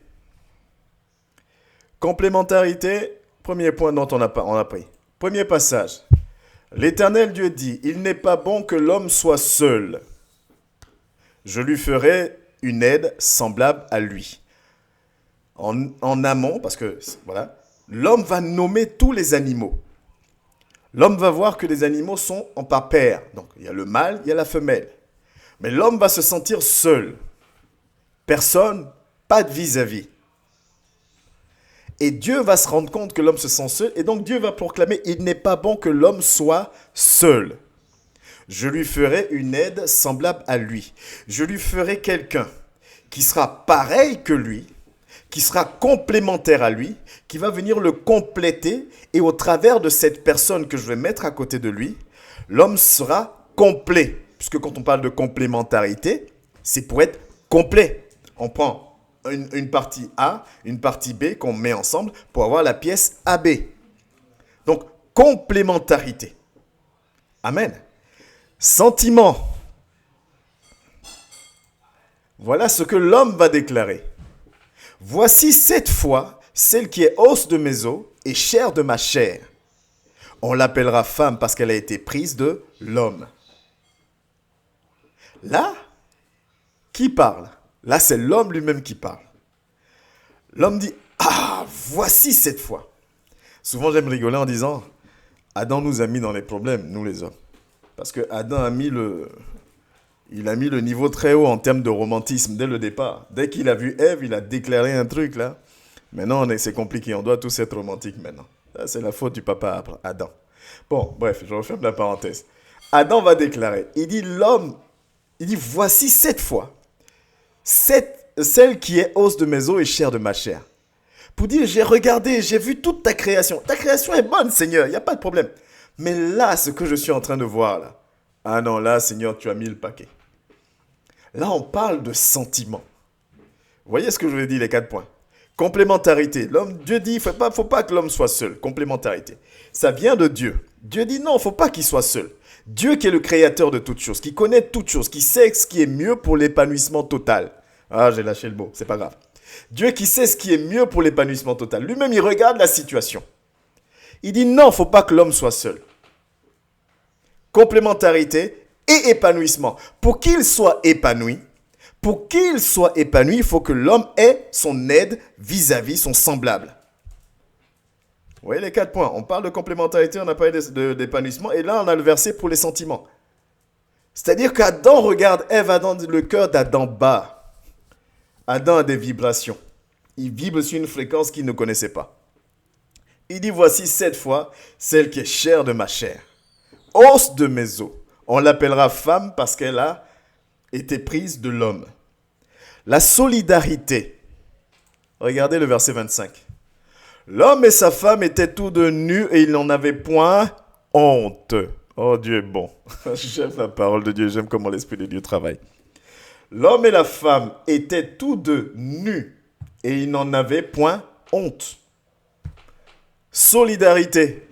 Complémentarité, premier point dont on a pris. Premier passage. L'Éternel Dieu dit, « Il n'est pas bon que l'homme soit seul. Je lui ferai une aide semblable à lui. » En amont, parce que, voilà, l'homme va nommer tous les animaux. L'homme va voir que les animaux sont en par paire. Donc, il y a le mâle, il y a la femelle. Mais l'homme va se sentir seul. Personne, pas de vis-à-vis. Et Dieu va se rendre compte que l'homme se sent seul. Et donc Dieu va proclamer, il n'est pas bon que l'homme soit seul. Je lui ferai une aide semblable à lui. Je lui ferai quelqu'un qui sera pareil que lui, qui sera complémentaire à lui, qui va venir le compléter. Et au travers de cette personne que je vais mettre à côté de lui, l'homme sera complet. Puisque quand on parle de complémentarité, c'est pour être complet. On prend une partie A, une partie B qu'on met ensemble pour avoir la pièce AB. Donc, complémentarité. Amen. Sentiment. Voilà ce que l'homme va déclarer. Voici cette fois celle qui est os de mes os et chair de ma chair. On l'appellera femme parce qu'elle a été prise de l'homme. Là, qui parle? Là, c'est l'homme lui-même qui parle. L'homme dit, ah, voici cette fois. Souvent, j'aime rigoler en disant, Adam nous a mis dans les problèmes, nous les hommes. Parce que Adam a mis le niveau très haut en termes de romantisme dès le départ. Dès qu'il a vu Ève, il a déclaré un truc là. Maintenant, c'est compliqué, on doit tous être romantiques maintenant. Ça, c'est la faute du papa Adam. Bon, bref, je referme la parenthèse. Adam va déclarer, il dit, voici cette fois. Celle qui est os de mes os et chair de ma chair. Pour dire, j'ai regardé, j'ai vu toute ta création. Ta création est bonne, Seigneur, il n'y a pas de problème. Mais là, ce que je suis en train de voir, là. Ah non, là, Seigneur, tu as mis le paquet. Là, on parle de sentiment. Vous voyez ce que je vous ai dit, les 4 points. Complémentarité. Dieu dit, il ne faut pas que l'homme soit seul. Complémentarité. Ça vient de Dieu. Dieu dit, non, il ne faut pas qu'il soit seul. Dieu qui est le créateur de toutes choses, qui connaît toutes choses, qui sait ce qui est mieux pour l'épanouissement total. Ah, j'ai lâché le mot, c'est pas grave. Dieu qui sait ce qui est mieux pour l'épanouissement total. Lui-même, il regarde la situation. Il dit non, il ne faut pas que l'homme soit seul. Complémentarité et épanouissement. Pour qu'il soit épanoui, il faut que l'homme ait son aide vis-à-vis son semblable. Vous voyez les 4 points. On parle de complémentarité, on a parlé d'épanouissement. Et là, on a le verset pour les sentiments. C'est-à-dire qu'Adam regarde Ève, le cœur d'Adam bat. Adam a des vibrations. Il vibre sur une fréquence qu'il ne connaissait pas. Il dit, voici cette fois, celle qui est chair de ma chair. Os de mes os. On l'appellera femme parce qu'elle a été prise de l'homme. La solidarité. Regardez le verset 25. L'homme et sa femme étaient tous deux nus et ils n'en avaient point honte. Oh, Dieu est bon. J'aime la parole de Dieu, j'aime comment l'Esprit de Dieu travaille. L'homme et la femme étaient tous deux nus et ils n'en avaient point honte. Solidarité.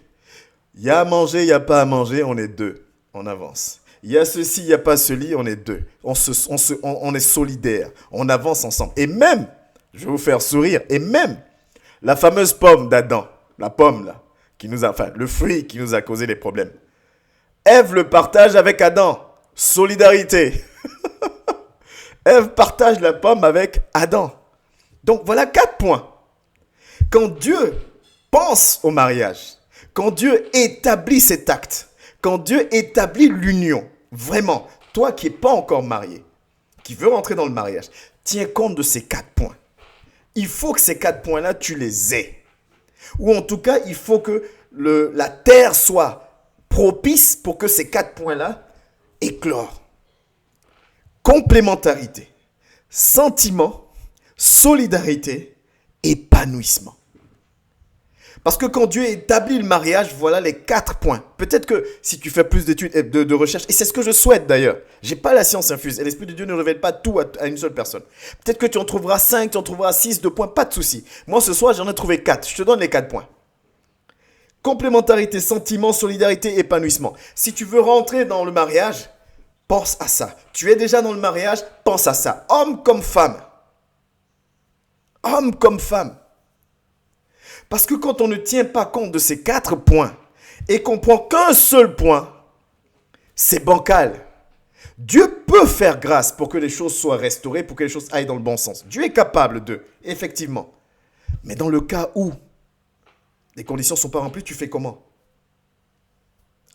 Il y a à manger, il n'y a pas à manger, on est deux. On avance. Il y a ceci, il n'y a pas celi, on est deux. On est solidaires. On avance ensemble. Et même, je vais vous faire sourire, et même la fameuse pomme d'Adam, la pomme là, le fruit qui nous a causé des problèmes. Ève le partage avec Adam. Solidarité. Ève partage la pomme avec Adam. Donc voilà 4 points. Quand Dieu pense au mariage, quand Dieu établit cet acte, quand Dieu établit l'union, vraiment, toi qui n'es pas encore marié, qui veux rentrer dans le mariage, tiens compte de ces 4 points. Il faut que ces 4 points-là, tu les aies. Ou en tout cas, il faut que la terre soit propice pour que ces 4 points-là éclorent. Complémentarité, sentiment, solidarité, épanouissement. Parce que quand Dieu établit le mariage, voilà les 4 points. Peut-être que si tu fais plus d'études et de recherches, et c'est ce que je souhaite d'ailleurs, je n'ai pas la science infuse et l'Esprit de Dieu ne révèle pas tout à une seule personne. Peut-être que tu en trouveras 5, tu en trouveras 6, 2 points, pas de souci. Moi ce soir, j'en ai trouvé 4. Je te donne les 4 points. Complémentarité, sentiment, solidarité, épanouissement. Si tu veux rentrer dans le mariage, pense à ça. Tu es déjà dans le mariage, pense à ça. Homme comme femme. Homme comme femme. Parce que quand on ne tient pas compte de ces 4 points et qu'on prend qu'un seul point, c'est bancal. Dieu peut faire grâce pour que les choses soient restaurées, pour que les choses aillent dans le bon sens. Dieu est capable de, effectivement. Mais dans le cas où les conditions ne sont pas remplies, tu fais comment?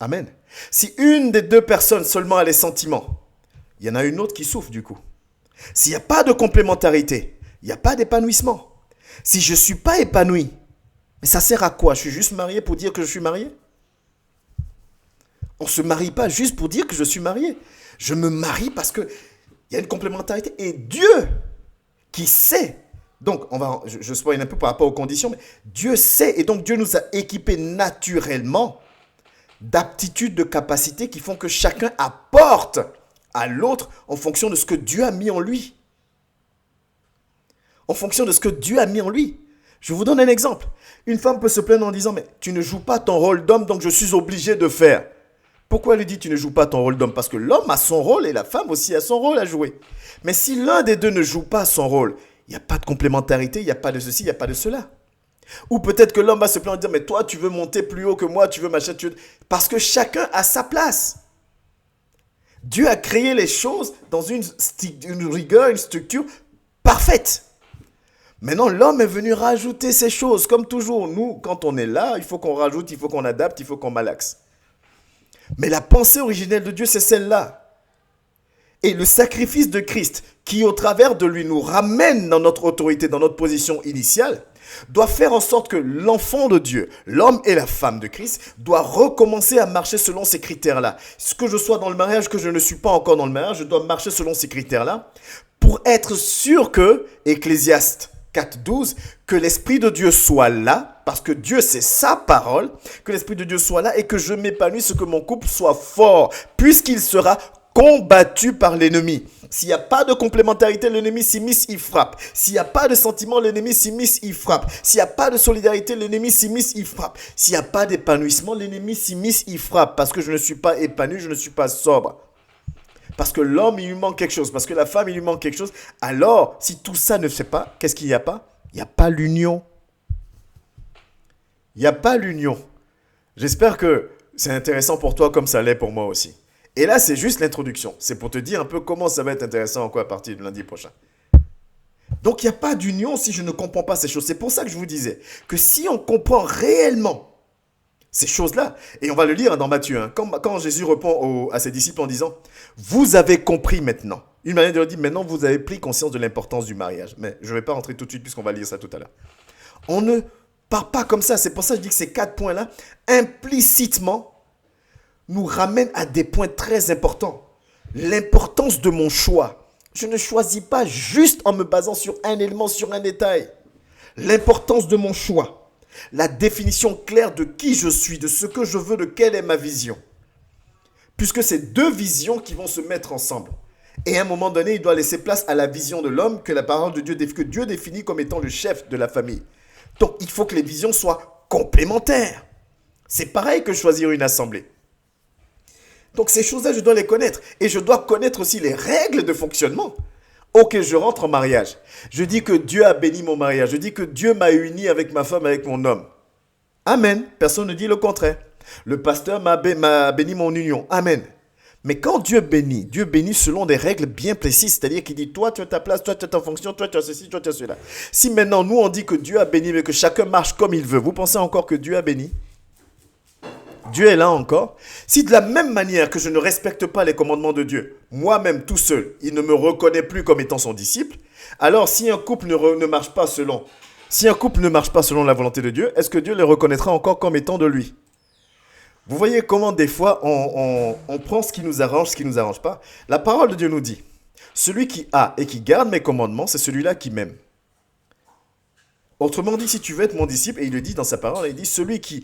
Amen. Si une des 2 personnes seulement a les sentiments, il y en a une autre qui souffre du coup. S'il n'y a pas de complémentarité, il n'y a pas d'épanouissement. Si je ne suis pas épanoui, Mais ça sert à quoi? Je suis juste marié pour dire que je suis marié? On ne se marie pas juste pour dire que je suis marié. Je me marie parce qu'il y a une complémentarité. Et Dieu, qui sait, donc je spoil un peu par rapport aux conditions, mais Dieu sait, et donc Dieu nous a équipés naturellement d'aptitudes, de capacités qui font que chacun apporte à l'autre en fonction de ce que Dieu a mis en lui. En fonction de ce que Dieu a mis en lui. Je vous donne un exemple. Une femme peut se plaindre en disant, mais tu ne joues pas ton rôle d'homme, donc je suis obligé de faire. Pourquoi elle lui dit tu ne joues pas ton rôle d'homme? Parce que l'homme a son rôle et la femme aussi a son rôle à jouer. Mais si l'un des deux ne joue pas son rôle, il n'y a pas de complémentarité, il n'y a pas de ceci, il n'y a pas de cela. Ou peut-être que l'homme va se plaindre et dire mais toi tu veux monter plus haut que moi, tu veux machin, parce que chacun a sa place. Dieu a créé les choses dans une rigueur, une structure parfaite. Maintenant, l'homme est venu rajouter ces choses. Comme toujours, nous, quand on est là, il faut qu'on rajoute, il faut qu'on adapte, il faut qu'on malaxe. Mais la pensée originelle de Dieu, c'est celle-là. Et le sacrifice de Christ, qui au travers de lui nous ramène dans notre autorité, dans notre position initiale, doit faire en sorte que l'enfant de Dieu, l'homme et la femme de Christ, doit recommencer à marcher selon ces critères-là. Que je sois dans le mariage, que je ne suis pas encore dans le mariage, je dois marcher selon ces critères-là pour être sûr que, Ecclésiaste 4.12, que l'Esprit de Dieu soit là, parce que Dieu c'est sa parole, que l'Esprit de Dieu soit là et que je m'épanouisse, que mon couple soit fort, puisqu'il sera combattu par l'ennemi. S'il n'y a pas de complémentarité, l'ennemi s'immisce, il frappe. S'il n'y a pas de sentiment, l'ennemi s'immisce, il frappe. S'il n'y a pas de solidarité, l'ennemi s'immisce, il frappe. S'il n'y a pas d'épanouissement, l'ennemi s'immisce, il frappe. Parce que je ne suis pas épanoui, je ne suis pas sobre. Parce que l'homme, il lui manque quelque chose. Parce que la femme, il lui manque quelque chose. Alors, si tout ça ne se fait pas, qu'est-ce qu'il n'y a pas? Il n'y a pas l'union. Il n'y a pas l'union. J'espère que c'est intéressant pour toi comme ça l'est pour moi aussi. Et là, c'est juste l'introduction. C'est pour te dire un peu comment ça va être intéressant encore à partir de lundi prochain. Donc, il n'y a pas d'union si je ne comprends pas ces choses. C'est pour ça que je vous disais que si on comprend réellement ces choses-là, et on va le lire dans Matthieu, hein, quand Jésus répond à ses disciples en disant « Vous avez compris maintenant ». Une manière de leur dire « Maintenant, vous avez pris conscience de l'importance du mariage ». Mais je ne vais pas rentrer tout de suite puisqu'on va lire ça tout à l'heure. On ne part pas comme ça. C'est pour ça que je dis que ces 4 points-là, implicitement, nous ramènent à des points très importants. L'importance de mon choix. Je ne choisis pas juste en me basant sur un élément, sur un détail. L'importance de mon choix. La définition claire de qui je suis, de ce que je veux, de quelle est ma vision. Puisque c'est 2 visions qui vont se mettre ensemble. Et à un moment donné, il doit laisser place à la vision de l'homme que la parole de Dieu, que Dieu définit comme étant le chef de la famille. Donc, il faut que les visions soient complémentaires. C'est pareil que choisir une assemblée. Donc, ces choses-là, je dois les connaître. Et je dois connaître aussi les règles de fonctionnement. Ok, je rentre en mariage. Je dis que Dieu a béni mon mariage. Je dis que Dieu m'a uni avec ma femme, avec mon homme. Amen. Personne ne dit le contraire. Le pasteur m'a béni mon union. Amen. Mais quand Dieu bénit selon des règles bien précises. C'est-à-dire qu'il dit, toi, tu as ta place, toi, tu as ta fonction, toi, tu as ceci, toi, tu as cela. Si maintenant, nous, on dit que Dieu a béni, mais que chacun marche comme il veut, vous pensez encore que Dieu a béni? Dieu est là encore. Si de la même manière que je ne respecte pas les commandements de Dieu, moi-même tout seul, il ne me reconnaît plus comme étant son disciple, alors si un couple ne marche pas selon la volonté de Dieu, est-ce que Dieu les reconnaîtra encore comme étant de lui? Vous voyez comment des fois on prend ce qui nous arrange, ce qui ne nous arrange pas. La parole de Dieu nous dit, celui qui a et qui garde mes commandements, c'est celui-là qui m'aime. Autrement dit, si tu veux être mon disciple, et il le dit dans sa parole, il dit, celui qui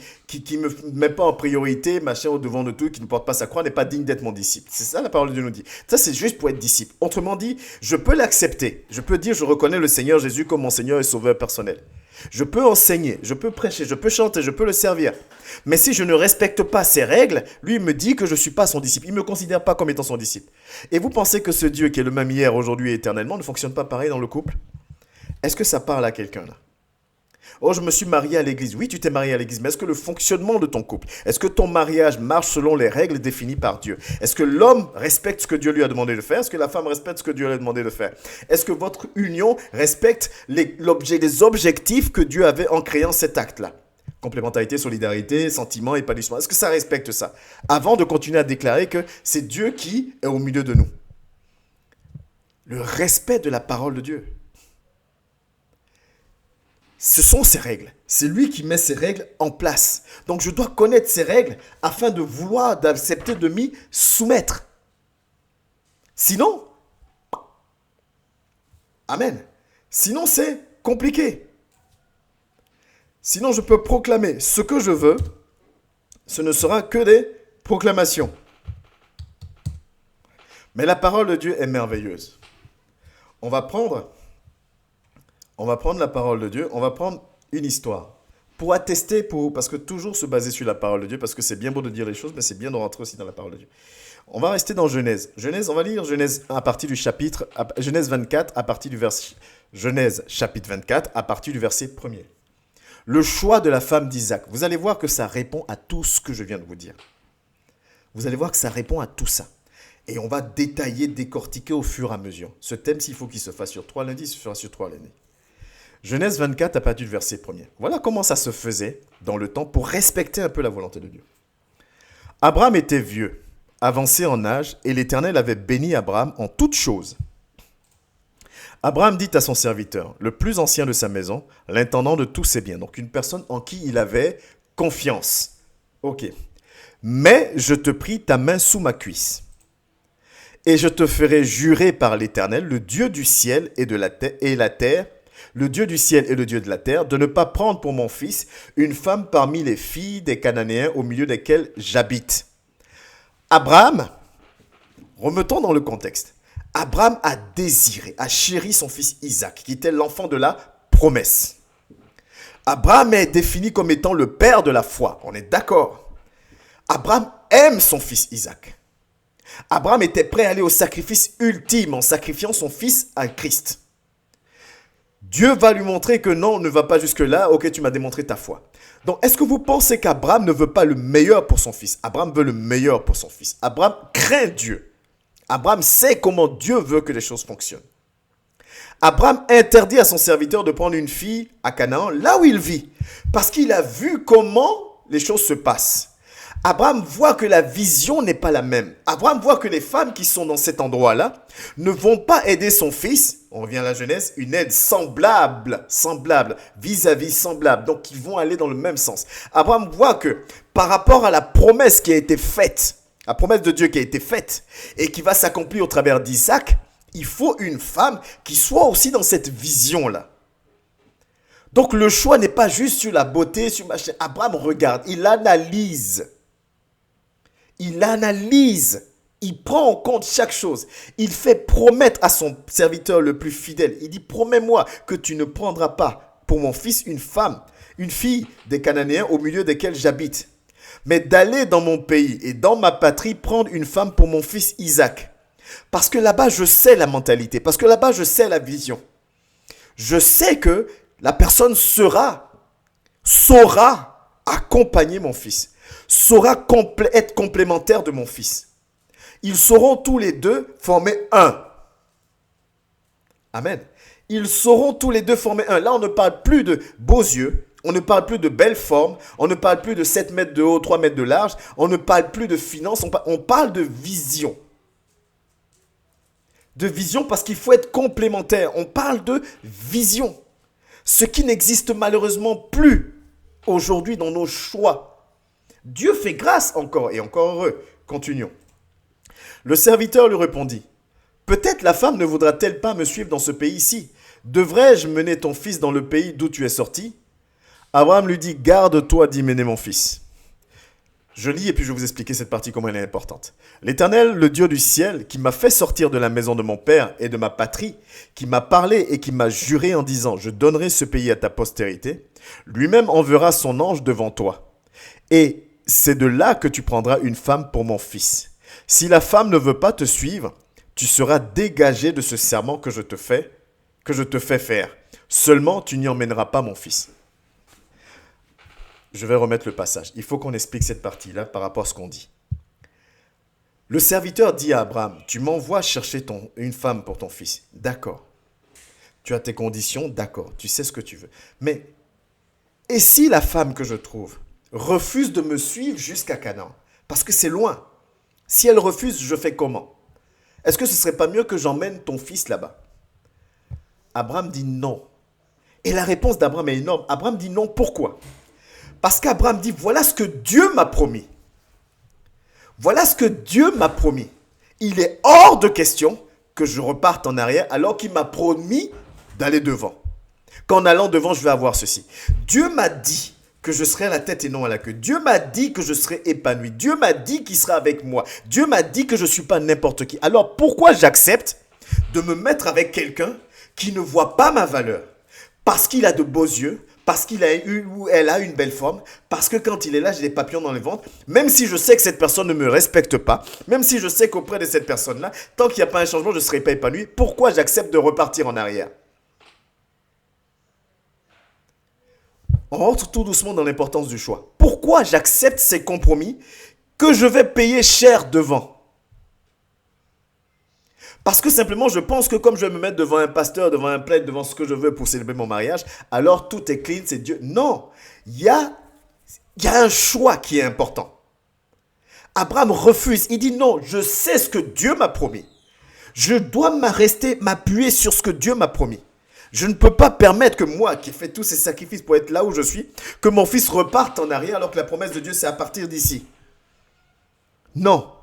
me met pas en priorité, machin au devant de tout, qui ne porte pas sa croix, n'est pas digne d'être mon disciple. C'est ça la parole de Dieu nous dit. Ça, c'est juste pour être disciple. Autrement dit, je peux l'accepter. Je peux dire, je reconnais le Seigneur Jésus comme mon Seigneur et Sauveur personnel. Je peux enseigner, je peux prêcher, je peux chanter, je peux le servir. Mais si je ne respecte pas ses règles, lui il me dit que je ne suis pas son disciple. Il ne me considère pas comme étant son disciple. Et vous pensez que ce Dieu qui est le même hier, aujourd'hui et éternellement ne fonctionne pas pareil dans le couple? Est-ce que ça parle à quelqu'un là? Oh, je me suis marié à l'église. Oui, tu t'es marié à l'église, mais est-ce que le fonctionnement de ton couple, est-ce que ton mariage marche selon les règles définies par Dieu? Est-ce que l'homme respecte ce que Dieu lui a demandé de faire? Est-ce que la femme respecte ce que Dieu lui a demandé de faire? Est-ce que votre union respecte les objectifs que Dieu avait en créant cet acte-là? Complémentarité, solidarité, sentiment, épanouissement. Est-ce que ça respecte ça? Avant de continuer à déclarer que c'est Dieu qui est au milieu de nous. Le respect de la parole de Dieu. Ce sont ces règles. C'est lui qui met ses règles en place. Donc je dois connaître ces règles afin de vouloir, d'accepter de m'y soumettre. Sinon, amen. Sinon c'est compliqué. Sinon je peux proclamer ce que je veux. Ce ne sera que des proclamations. Mais la parole de Dieu est merveilleuse. On va prendre la parole de Dieu, on va prendre une histoire pour attester, parce que toujours se baser sur la parole de Dieu, parce que c'est bien beau de dire les choses, mais c'est bien de rentrer aussi dans la parole de Dieu. On va rester dans Genèse. On va lire Genèse à partir du chapitre, Genèse 24 à partir du verset, Genèse chapitre 24 à partir du verset 1er. Le choix de la femme d'Isaac. Vous allez voir que ça répond à tout ce que je viens de vous dire. Vous allez voir que ça répond à tout ça. Et on va détailler, décortiquer au fur et à mesure. Ce thème, s'il faut qu'il se fasse sur 3 lundis, il se fera sur 3 lundis. Genèse 24 à partir du verset 1er. Voilà comment ça se faisait dans le temps pour respecter un peu la volonté de Dieu. Abraham était vieux, avancé en âge, et l'Éternel avait béni Abraham en toutes choses. Abraham dit à son serviteur, le plus ancien de sa maison, l'intendant de tous ses biens. Donc une personne en qui il avait confiance. Ok. Mais je te prie ta main sous ma cuisse. Et je te ferai jurer par l'Éternel, le Dieu du ciel et de la terre, le Dieu du ciel et le Dieu de la terre, de ne pas prendre pour mon fils une femme parmi les filles des Cananéens au milieu desquelles j'habite. Abraham, remettons dans le contexte, Abraham a désiré, a chéri son fils Isaac, qui était l'enfant de la promesse. Abraham est défini comme étant le père de la foi, on est d'accord. Abraham aime son fils Isaac. Abraham était prêt à aller au sacrifice ultime en sacrifiant son fils à Christ. Dieu va lui montrer que non, ne va pas jusque-là, ok, tu m'as démontré ta foi. Donc, est-ce que vous pensez qu'Abraham ne veut pas le meilleur pour son fils? Abraham veut le meilleur pour son fils. Abraham craint Dieu. Abraham sait comment Dieu veut que les choses fonctionnent. Abraham interdit à son serviteur de prendre une fille à Canaan, là où il vit, parce qu'il a vu comment les choses se passent. Abraham voit que la vision n'est pas la même. Abraham voit que les femmes qui sont dans cet endroit-là ne vont pas aider son fils, on revient à la Genèse, une aide semblable, vis-à-vis semblable. Donc, ils vont aller dans le même sens. Abraham voit que par rapport à la promesse qui a été faite, la promesse de Dieu qui a été faite et qui va s'accomplir au travers d'Isaac, il faut une femme qui soit aussi dans cette vision-là. Donc, le choix n'est pas juste sur la beauté, sur machin. Abraham regarde, il analyse. Il prend en compte chaque chose. Il fait promettre à son serviteur le plus fidèle. Il dit, promets-moi que tu ne prendras pas pour mon fils une femme, une fille des Cananéens au milieu desquels j'habite, mais d'aller dans mon pays et dans ma patrie prendre une femme pour mon fils Isaac. Parce que là-bas, je sais la mentalité. Parce que là-bas, je sais la vision. Je sais que la personne saura accompagner mon fils. Saura être complémentaire de mon fils. Ils sauront tous les deux former un. Amen. Ils sauront tous les deux former un. Là, on ne parle plus de beaux yeux. On ne parle plus de belles formes. On ne parle plus de 7 mètres de haut, 3 mètres de large. On ne parle plus de finances. On parle de vision. De vision parce qu'il faut être complémentaire. On parle de vision. Ce qui n'existe malheureusement plus aujourd'hui dans nos choix. Dieu fait grâce encore et encore heureux. Continuons. Le serviteur lui répondit, « Peut-être la femme ne voudra-t-elle pas me suivre dans ce pays-ci? Devrais-je mener ton fils dans le pays d'où tu es sorti ?» Abraham lui dit, « Garde-toi d'y mener mon fils. » Je lis et puis je vais vous expliquer cette partie, comment elle est importante. « L'Éternel, le Dieu du ciel, qui m'a fait sortir de la maison de mon père et de ma patrie, qui m'a parlé et qui m'a juré en disant, « Je donnerai ce pays à ta postérité, lui-même enverra son ange devant toi. Et c'est de là que tu prendras une femme pour mon fils. Si la femme ne veut pas te suivre, tu seras dégagé de ce serment que je te fais faire. Seulement, tu n'y emmèneras pas mon fils. » Je vais remettre le passage. Il faut qu'on explique cette partie-là par rapport à ce qu'on dit. Le serviteur dit à Abraham, « Tu m'envoies chercher une femme pour ton fils. » D'accord. Tu as tes conditions, d'accord. Tu sais ce que tu veux. Mais, et si la femme que je trouve refuse de me suivre jusqu'à Canaan, parce que c'est loin. Si elle refuse, je fais comment? Est-ce que ce ne serait pas mieux que j'emmène ton fils là-bas? Abraham dit non. Et la réponse d'Abraham est énorme. Abraham dit non, pourquoi? Parce qu'Abraham dit, voilà ce que Dieu m'a promis. Voilà ce que Dieu m'a promis. Il est hors de question que je reparte en arrière alors qu'il m'a promis d'aller devant. Qu'en allant devant, je vais avoir ceci. Dieu m'a dit que je serai à la tête et non à la queue. Dieu m'a dit que je serai épanoui. Dieu m'a dit qu'il sera avec moi. Dieu m'a dit que je ne suis pas n'importe qui. Alors pourquoi j'accepte de me mettre avec quelqu'un qui ne voit pas ma valeur? Parce qu'il a de beaux yeux, parce qu'il a eu ou elle a une belle forme, parce que quand il est là, j'ai des papillons dans le ventre. Même si je sais que cette personne ne me respecte pas, même si je sais qu'auprès de cette personne-là, tant qu'il n'y a pas un changement, je ne serai pas épanoui. Pourquoi j'accepte de repartir en arrière? On rentre tout doucement dans l'importance du choix. Pourquoi j'accepte ces compromis que je vais payer cher devant? Parce que simplement, je pense que comme je vais me mettre devant un pasteur, devant un prêtre, devant ce que je veux pour célébrer mon mariage, alors tout est clean, c'est Dieu. Non, il y a un choix qui est important. Abraham refuse. Il dit non, je sais ce que Dieu m'a promis. Je dois m'appuyer sur ce que Dieu m'a promis. Je ne peux pas permettre que moi, qui ai fait tous ces sacrifices pour être là où je suis, que mon fils reparte en arrière alors que la promesse de Dieu, c'est à partir d'ici. Non.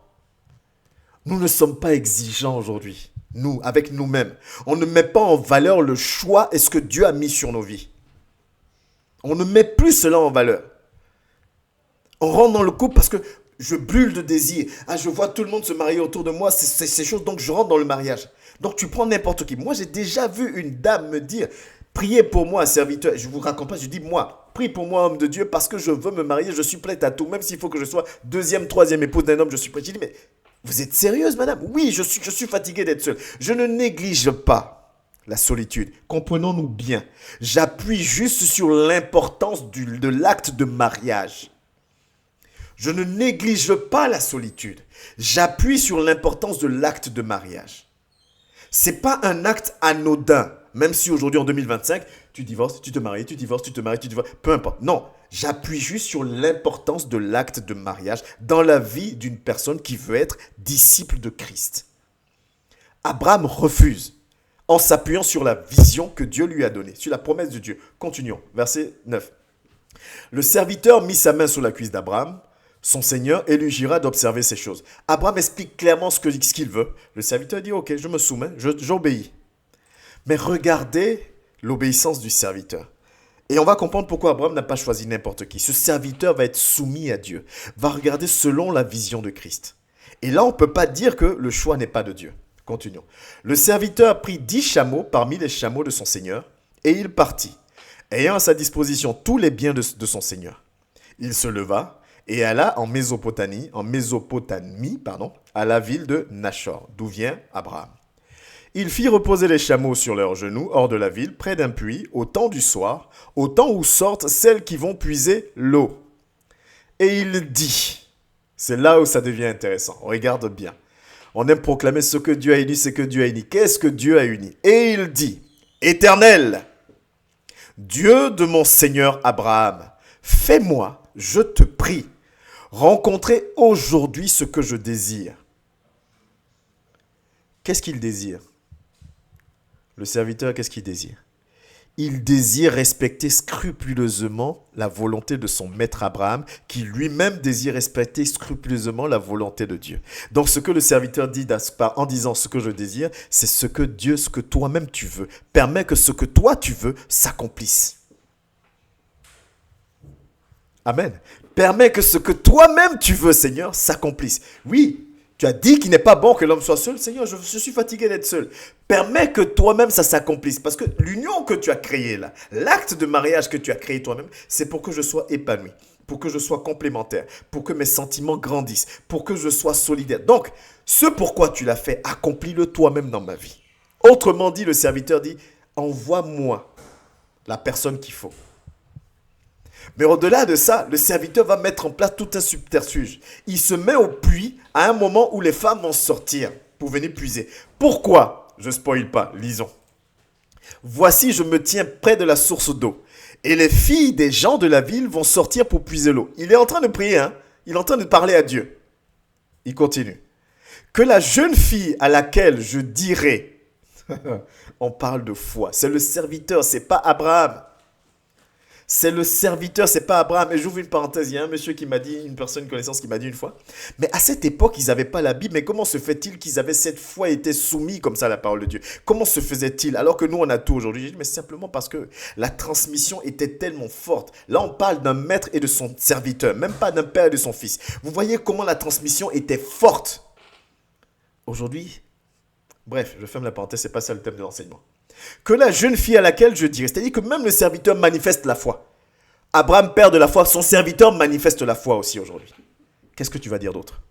Nous ne sommes pas exigeants aujourd'hui, nous, avec nous-mêmes. On ne met pas en valeur le choix et ce que Dieu a mis sur nos vies. On ne met plus cela en valeur. On rentre dans le couple parce que je brûle de désir. Ah, je vois tout le monde se marier autour de moi, c'est ces choses, donc je rentre dans le mariage. Donc tu prends n'importe qui. Moi, j'ai déjà vu une dame me dire, priez pour moi, serviteur. Je ne vous raconte pas, je dis, moi, prie pour moi, homme de Dieu, parce que je veux me marier, je suis prête à tout. Même s'il faut que je sois deuxième, troisième épouse d'un homme, je suis prête. Je dis, mais vous êtes sérieuse, madame? Oui, je suis fatigué d'être seul. Je ne néglige pas la solitude. Comprenons-nous bien. J'appuie juste sur l'importance de l'acte de mariage. Je ne néglige pas la solitude. J'appuie sur l'importance de l'acte de mariage. Ce n'est pas un acte anodin. Même si aujourd'hui, en 2025, tu divorces, tu te maries, tu divorces, tu te maries, tu divorces. Peu importe. Non, j'appuie juste sur l'importance de l'acte de mariage dans la vie d'une personne qui veut être disciple de Christ. Abraham refuse en s'appuyant sur la vision que Dieu lui a donnée, sur la promesse de Dieu. Continuons. Verset 9. Le serviteur mit sa main sur la cuisse d'Abraham, son Seigneur, et lui jura d'observer ces choses. Abraham explique clairement ce qu'il veut. Le serviteur dit, ok, je me soumets, j'obéis. Mais regardez l'obéissance du serviteur. Et on va comprendre pourquoi Abraham n'a pas choisi n'importe qui. Ce serviteur va être soumis à Dieu, va regarder selon la vision de Christ. Et là, on ne peut pas dire que le choix n'est pas de Dieu. Continuons. Le serviteur prit 10 chameaux parmi les chameaux de son Seigneur, et il partit, ayant à sa disposition tous les biens de son Seigneur. Il se leva et alla en Mésopotamie, à la ville de Nachor, d'où vient Abraham. Il fit reposer les chameaux sur leurs genoux hors de la ville, près d'un puits, au temps du soir, au temps où sortent celles qui vont puiser l'eau. Et il dit, c'est là où ça devient intéressant, regarde bien. On aime proclamer ce que Dieu a uni, c'est que Dieu a uni. Qu'est-ce que Dieu a uni? Et il dit, Éternel, Dieu de mon Seigneur Abraham, fais-moi, je te prie, rencontrer aujourd'hui ce que je désire. Qu'est-ce qu'il désire? Le serviteur, qu'est-ce qu'il désire? Il désire respecter scrupuleusement la volonté de son maître Abraham, qui lui-même désire respecter scrupuleusement la volonté de Dieu. Donc ce que le serviteur dit en disant ce que je désire, c'est ce que Dieu, ce que toi-même tu veux. Permets que ce que toi tu veux s'accomplisse. Amen. Permets que ce que toi-même tu veux, Seigneur, s'accomplisse. Oui, tu as dit qu'il n'est pas bon que l'homme soit seul. Seigneur, je suis fatigué d'être seul. Permets que toi-même ça s'accomplisse. Parce que l'union que tu as créée là, l'acte de mariage que tu as créé toi-même, c'est pour que je sois épanoui, pour que je sois complémentaire, pour que mes sentiments grandissent, pour que je sois solidaire. Donc, ce pourquoi tu l'as fait, accomplis-le toi-même dans ma vie. Autrement dit, le serviteur dit, envoie-moi la personne qu'il faut. Mais au-delà de ça, le serviteur va mettre en place tout un subterfuge. Il se met au puits à un moment où les femmes vont sortir pour venir puiser. Pourquoi? Je ne spoil pas, lisons. Voici, je me tiens près de la source d'eau. Et les filles des gens de la ville vont sortir pour puiser l'eau. Il est en train de prier, hein? Il est en train de parler à Dieu. Il continue. Que la jeune fille à laquelle je dirai, On parle de foi. C'est le serviteur, c'est pas Abraham. C'est le serviteur, c'est pas Abraham. Et j'ouvre une parenthèse, il y a un monsieur qui m'a dit, une personne, une connaissance qui m'a dit une fois, mais à cette époque, ils n'avaient pas la Bible, mais comment se fait-il qu'ils avaient cette foi et étaient soumis comme ça à la parole de Dieu? Comment se faisait-il alors que nous, on a tout aujourd'hui? J'ai dit, mais simplement parce que la transmission était tellement forte. Là, on parle d'un maître et de son serviteur, même pas d'un père et de son fils. Vous voyez comment la transmission était forte. Aujourd'hui, bref, je ferme la parenthèse, c'est pas ça le thème de l'enseignement. Que la jeune fille à laquelle je dirais, c'est-à-dire que même le serviteur manifeste la foi. Abraham, père de la foi, son serviteur manifeste la foi aussi aujourd'hui. Qu'est-ce que tu vas dire d'autre?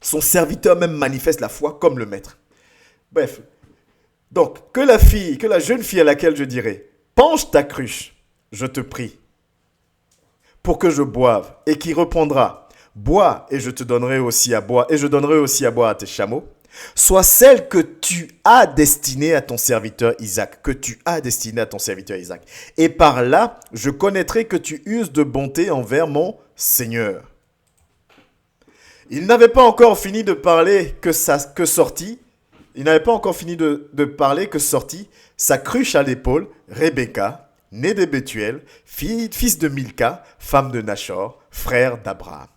Son serviteur même manifeste la foi comme le maître. Bref, donc que la jeune fille à laquelle je dirais, penche ta cruche, je te prie, pour que je boive, et qui reprendra, bois et je te donnerai aussi à boire, et je donnerai aussi à boire à tes chameaux, soit celle que tu as destinée à ton serviteur Isaac, Et par là, je connaîtrai que tu uses de bonté envers mon Seigneur. Il n'avait pas encore fini de parler que sortit. Il n'avait pas encore fini de parler que sortit sa cruche à l'épaule, Rebecca, née de Bethuel, fils de Milca, femme de Nachor, frère d'Abraham.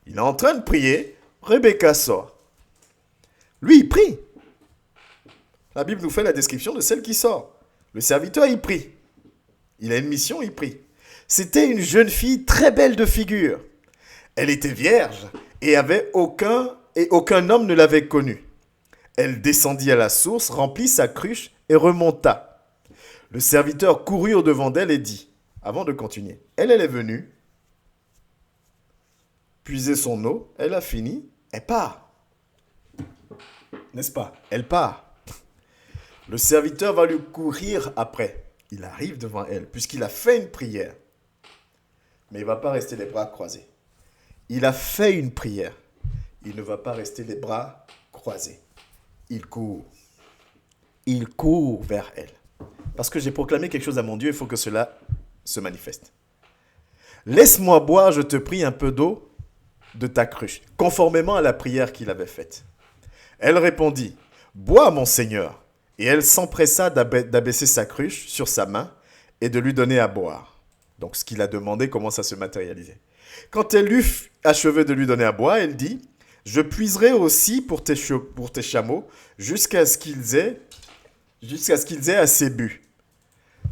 Il est en train de prier, Rebecca sort. Lui, il prie. La Bible nous fait la description de celle qui sort. Le serviteur, il prie. Il a une mission, il prie. C'était une jeune fille très belle de figure. Elle était vierge et aucun homme ne l'avait connue. Elle descendit à la source, remplit sa cruche et remonta. Le serviteur courut au-devant d'elle et dit, avant de continuer, elle est venue, puiser son eau, elle a fini, elle part. N'est-ce pas? Elle part. Le serviteur va lui courir après. Il arrive devant elle, puisqu'il a fait une prière. Mais il ne va pas rester les bras croisés. Il a fait une prière. Il ne va pas rester les bras croisés. Il court. Il court vers elle. Parce que j'ai proclamé quelque chose à mon Dieu, il faut que cela se manifeste. Laisse-moi boire, je te prie, un peu d'eau de ta cruche, conformément à la prière qu'il avait faite. Elle répondit, « Bois, mon Seigneur. » Et elle s'empressa d'abaisser sa cruche sur sa main et de lui donner à boire. Donc, ce qu'il a demandé commence à se matérialiser. Quand elle eut achevé de lui donner à boire, elle dit, « Je puiserai aussi pour tes chameaux jusqu'à ce qu'ils aient assez bu. »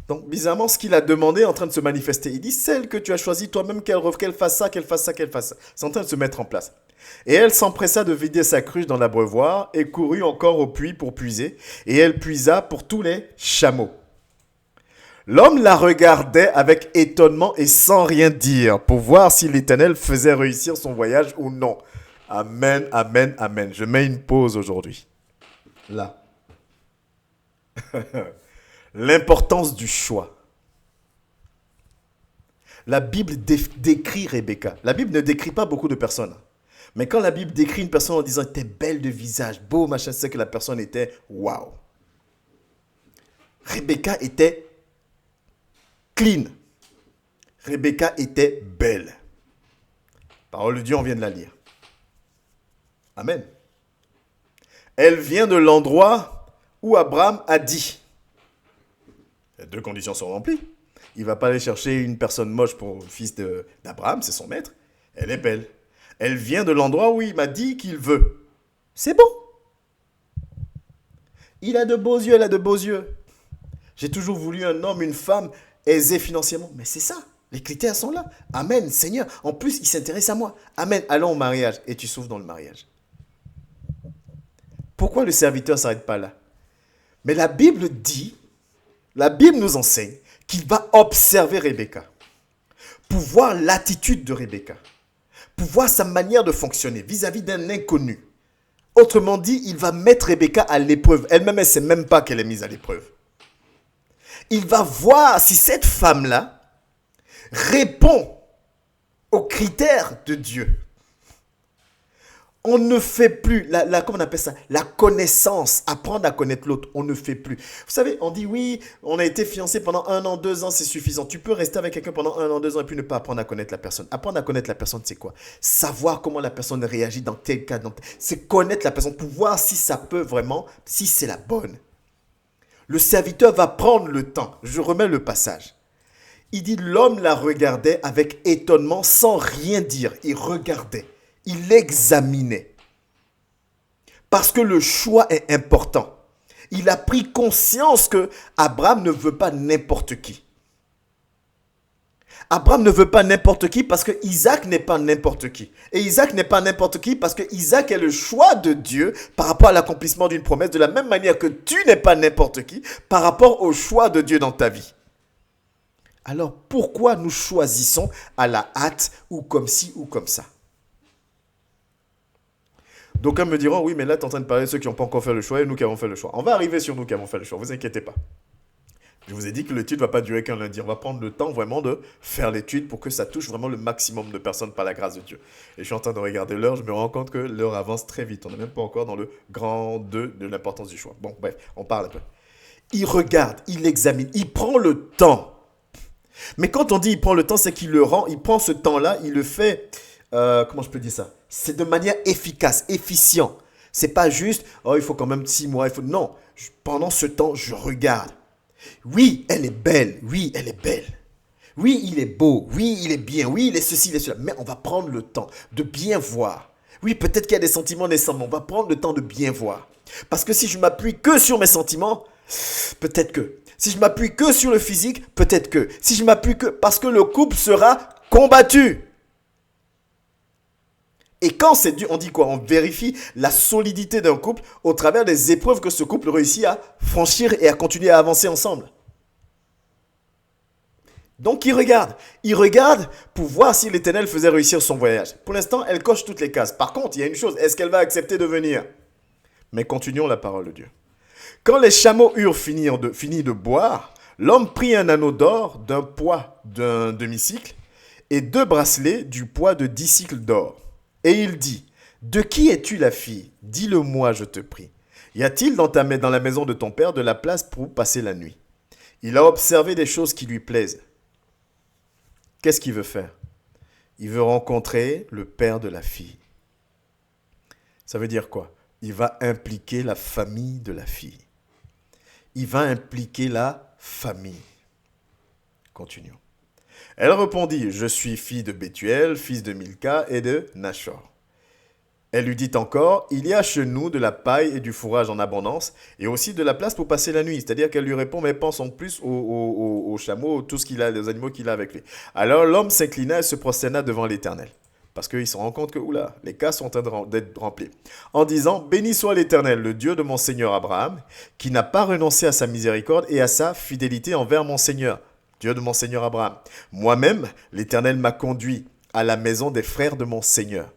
Donc, bizarrement, ce qu'il a demandé est en train de se manifester. Il dit, celle que tu as choisie toi-même, qu'elle fasse ça, qu'elle fasse ça, qu'elle fasse ça. C'est en train de se mettre en place. Et elle s'empressa de vider sa cruche dans l'abreuvoir et courut encore au puits pour puiser. Et elle puisa pour tous les chameaux. L'homme la regardait avec étonnement et sans rien dire pour voir si l'Éternel faisait réussir son voyage ou non. Amen, amen, amen. Je mets une pause aujourd'hui. Là. L'importance du choix. La Bible décrit Rebecca. La Bible ne décrit pas beaucoup de personnes. Mais quand la Bible décrit une personne en disant « t'es belle de visage, beau, machin », c'est que la personne était « waouh ». Rebecca était clean. Rebecca était belle. Parole de Dieu, on vient de la lire. Amen. Elle vient de l'endroit où Abraham a dit. Les deux conditions sont remplies. Il ne va pas aller chercher une personne moche pour le fils d'Abraham, c'est son maître. Elle est belle. Elle vient de l'endroit où il m'a dit qu'il veut. C'est bon. Il a de beaux yeux, elle a de beaux yeux. J'ai toujours voulu un homme, une femme aisée financièrement. Mais c'est ça. Les critères sont là. Amen, Seigneur. En plus, il s'intéresse à moi. Amen, allons au mariage. Et tu souffres dans le mariage. Pourquoi le serviteur ne s'arrête pas là? Mais la Bible nous enseigne qu'il va observer Rebecca. Pour voir l'attitude de Rebecca. Pour voir sa manière de fonctionner vis-à-vis d'un inconnu. Autrement dit, il va mettre Rebecca à l'épreuve. Elle-même, elle ne sait même pas qu'elle est mise à l'épreuve. Il va voir si cette femme-là répond aux critères de Dieu. On ne fait plus, comment on appelle ça, la connaissance, apprendre à connaître l'autre, on ne fait plus. Vous savez, on dit oui, on a été fiancé pendant 1 an, 2 ans, c'est suffisant. Tu peux rester avec quelqu'un pendant 1 an, 2 ans et puis ne pas apprendre à connaître la personne. Apprendre à connaître la personne, c'est quoi? Savoir comment la personne réagit dans tel cas, c'est connaître la personne pour voir si ça peut vraiment, si c'est la bonne. Le serviteur va prendre le temps. Je remets le passage. Il dit l'homme la regardait avec étonnement sans rien dire. Il regardait. Il examinait. Parce que le choix est important. Il a pris conscience que Abraham ne veut pas n'importe qui. Abraham ne veut pas n'importe qui parce que Isaac n'est pas n'importe qui. Et Isaac n'est pas n'importe qui parce que Isaac est le choix de Dieu par rapport à l'accomplissement d'une promesse, de la même manière que tu n'es pas n'importe qui par rapport au choix de Dieu dans ta vie. Alors pourquoi nous choisissons à la hâte ou comme ci ou comme ça? D'aucuns me diront, oui, mais là, tu es en train de parler de ceux qui n'ont pas encore fait le choix et nous qui avons fait le choix. On va arriver sur nous qui avons fait le choix, vous inquiétez pas. Je vous ai dit que l'étude ne va pas durer qu'un lundi. On va prendre le temps vraiment de faire l'étude pour que ça touche vraiment le maximum de personnes par la grâce de Dieu. Et je suis en train de regarder l'heure, je me rends compte que l'heure avance très vite. On n'est même pas encore dans le grand 2 de l'importance du choix. Bon, bref, on parle un peu. Il regarde, il examine, il prend le temps. Mais quand on dit il prend le temps, c'est qu'il le rend, il prend ce temps-là, il le fait, comment je peux dire ça? C'est de manière efficace, efficient. C'est pas juste, oh, il faut quand même 6 mois, il faut... Non, pendant ce temps, je regarde. Oui, elle est belle, oui, elle est belle. Oui, il est beau, oui, il est bien, oui, il est ceci, il est cela. Mais on va prendre le temps de bien voir. Oui, peut-être qu'il y a des sentiments naissants, mais on va prendre le temps de bien voir. Parce que si je m'appuie que sur mes sentiments, peut-être que. Si je m'appuie que sur le physique, peut-être que. Si je m'appuie que... Parce que le couple sera combattu. Et quand c'est dur, on dit quoi? On vérifie la solidité d'un couple au travers des épreuves que ce couple réussit à franchir et à continuer à avancer ensemble. Donc il regarde. Il regarde pour voir si l'Éternel faisait réussir son voyage. Pour l'instant, elle coche toutes les cases. Par contre, il y a une chose. Est-ce qu'elle va accepter de venir? Mais continuons la parole de Dieu. Quand les chameaux eurent fini de boire, l'homme prit un anneau d'or d'un poids d'un demi-cycle et 2 bracelets du poids de 10 cycles d'or. Et il dit, de qui es-tu la fille? Dis-le-moi, je te prie. Y a-t-il dans la maison de ton père de la place pour passer la nuit? Il a observé des choses qui lui plaisent. Qu'est-ce qu'il veut faire? Il veut rencontrer le père de la fille. Ça veut dire quoi? Il va impliquer la famille de la fille. Il va impliquer la famille. Continuons. Elle répondit, je suis fille de Bethuel, fils de Milca et de Nachor. Elle lui dit encore, il y a chez nous de la paille et du fourrage en abondance et aussi de la place pour passer la nuit. C'est-à-dire qu'elle lui répond, mais pense en plus aux chameaux, tout ce qu'il a, les animaux qu'il a avec lui. Alors l'homme s'inclina et se prosterna devant l'Éternel. Parce qu'il se rend compte que, oula, les cas sont en train d'être remplis. En disant, béni soit l'Éternel, le Dieu de mon Seigneur Abraham, qui n'a pas renoncé à sa miséricorde et à sa fidélité envers mon Seigneur. Dieu de mon Seigneur Abraham. Moi-même, l'Éternel m'a conduit à la maison des frères de mon Seigneur.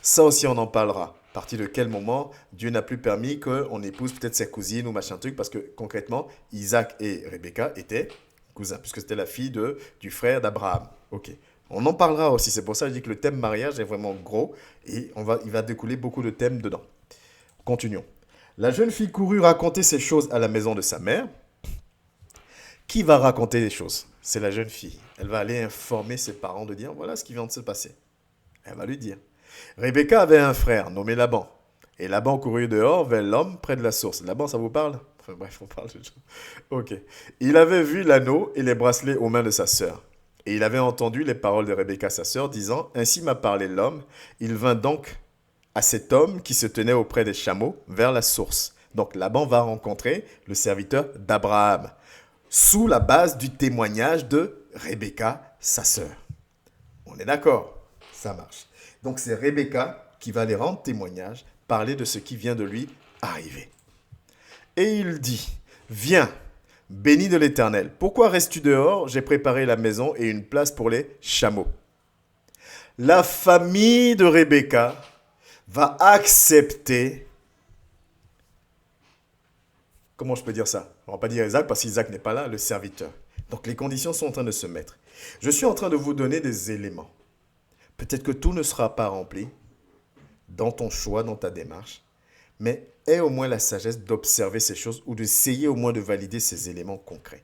Ça aussi, on en parlera. À partir de quel moment Dieu n'a plus permis qu'on épouse peut-être ses cousines ou machin truc, parce que concrètement, Isaac et Rebecca étaient cousins, puisque c'était la fille du frère d'Abraham. Ok. On en parlera aussi. C'est pour ça que je dis que le thème mariage est vraiment gros et il va découler beaucoup de thèmes dedans. Continuons. La jeune fille courut raconter ces choses à la maison de sa mère. Qui va raconter les choses? C'est la jeune fille. Elle va aller informer ses parents de dire, voilà ce qui vient de se passer. Elle va lui dire. Rebecca avait un frère nommé Laban. Et Laban courut dehors vers l'homme près de la source. Laban, ça vous parle? Enfin bref, on parle de choses. Ok. Il avait vu l'anneau et les bracelets aux mains de sa sœur. Et il avait entendu les paroles de Rebecca, sa sœur, disant, ainsi m'a parlé l'homme. Il vint donc à cet homme qui se tenait auprès des chameaux vers la source. Donc Laban va rencontrer le serviteur d'Abraham, sous la base du témoignage de Rebecca, sa sœur. On est d'accord? Ça marche. Donc c'est Rebecca qui va aller rendre témoignage, parler de ce qui vient de lui arriver. Et il dit, viens, béni de l'Éternel, pourquoi restes-tu dehors? J'ai préparé la maison et une place pour les chameaux. La famille de Rebecca va accepter, comment je peux dire ça? On ne va pas dire Isaac parce qu'Isaac n'est pas là, le serviteur. Donc les conditions sont en train de se mettre. Je suis en train de vous donner des éléments. Peut-être que tout ne sera pas rempli dans ton choix, dans ta démarche, mais aie au moins la sagesse d'observer ces choses ou d'essayer au moins de valider ces éléments concrets.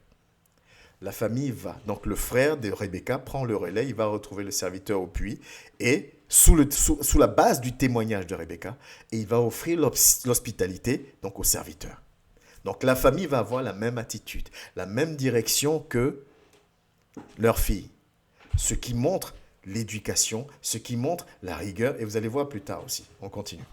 La famille va. Donc le frère de Rebecca prend le relais, il va retrouver le serviteur au puits et sous la base du témoignage de Rebecca, et il va offrir l'hospitalité donc au serviteur. Donc la famille va avoir la même attitude, la même direction que leur fille. Ce qui montre l'éducation, ce qui montre la rigueur, et vous allez voir plus tard aussi. On continue.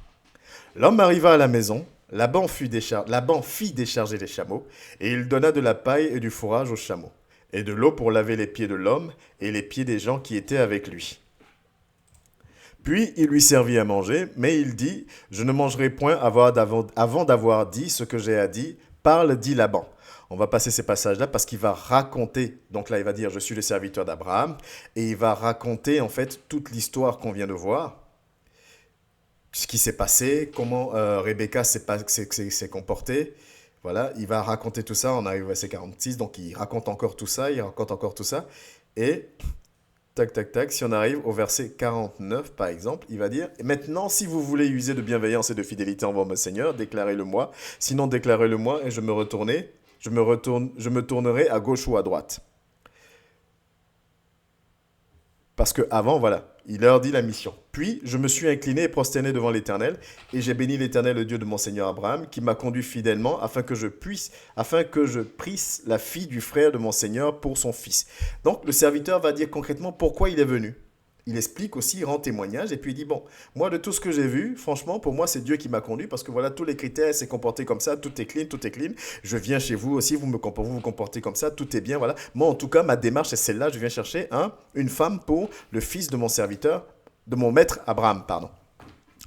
L'homme arriva à la maison, Laban fit décharger les chameaux, et il donna de la paille et du fourrage aux chameaux, et de l'eau pour laver les pieds de l'homme et les pieds des gens qui étaient avec lui. Puis il lui servit à manger, mais il dit, « Je ne mangerai point avant d'avoir dit ce que j'ai à dire, parle, dit Laban. » On va passer ces passages-là parce qu'il va raconter, donc là il va dire, « Je suis le serviteur d'Abraham », et il va raconter en fait toute l'histoire qu'on vient de voir, ce qui s'est passé, comment Rebecca s'est comportée. Voilà, il va raconter tout ça, on arrive au verset 46, donc il raconte encore tout ça, et tac, tac, tac, si on arrive au verset 49, par exemple, il va dire, « Maintenant, si vous voulez user de bienveillance et de fidélité envers mon Seigneur, déclarez-le-moi, sinon déclarez-le-moi et je me tournerai à gauche ou à droite. » Parce qu'avant, voilà, il leur dit la mission. Puis, je me suis incliné et prosterné devant l'Éternel, et j'ai béni l'Éternel, le Dieu de mon Seigneur Abraham, qui m'a conduit fidèlement, afin que je prisse la fille du frère de mon Seigneur pour son fils. Donc, le serviteur va dire concrètement pourquoi il est venu. Il explique aussi, il rend témoignage, et puis il dit, bon, moi, de tout ce que j'ai vu, franchement, pour moi, c'est Dieu qui m'a conduit, parce que voilà, tous les critères, c'est comporté comme ça, tout est clean. Je viens chez vous aussi, vous vous comportez comme ça, tout est bien, voilà. Moi, en tout cas, ma démarche, c'est celle-là, je viens chercher une femme pour le fils de mon serviteur, de mon maître Abraham, pardon.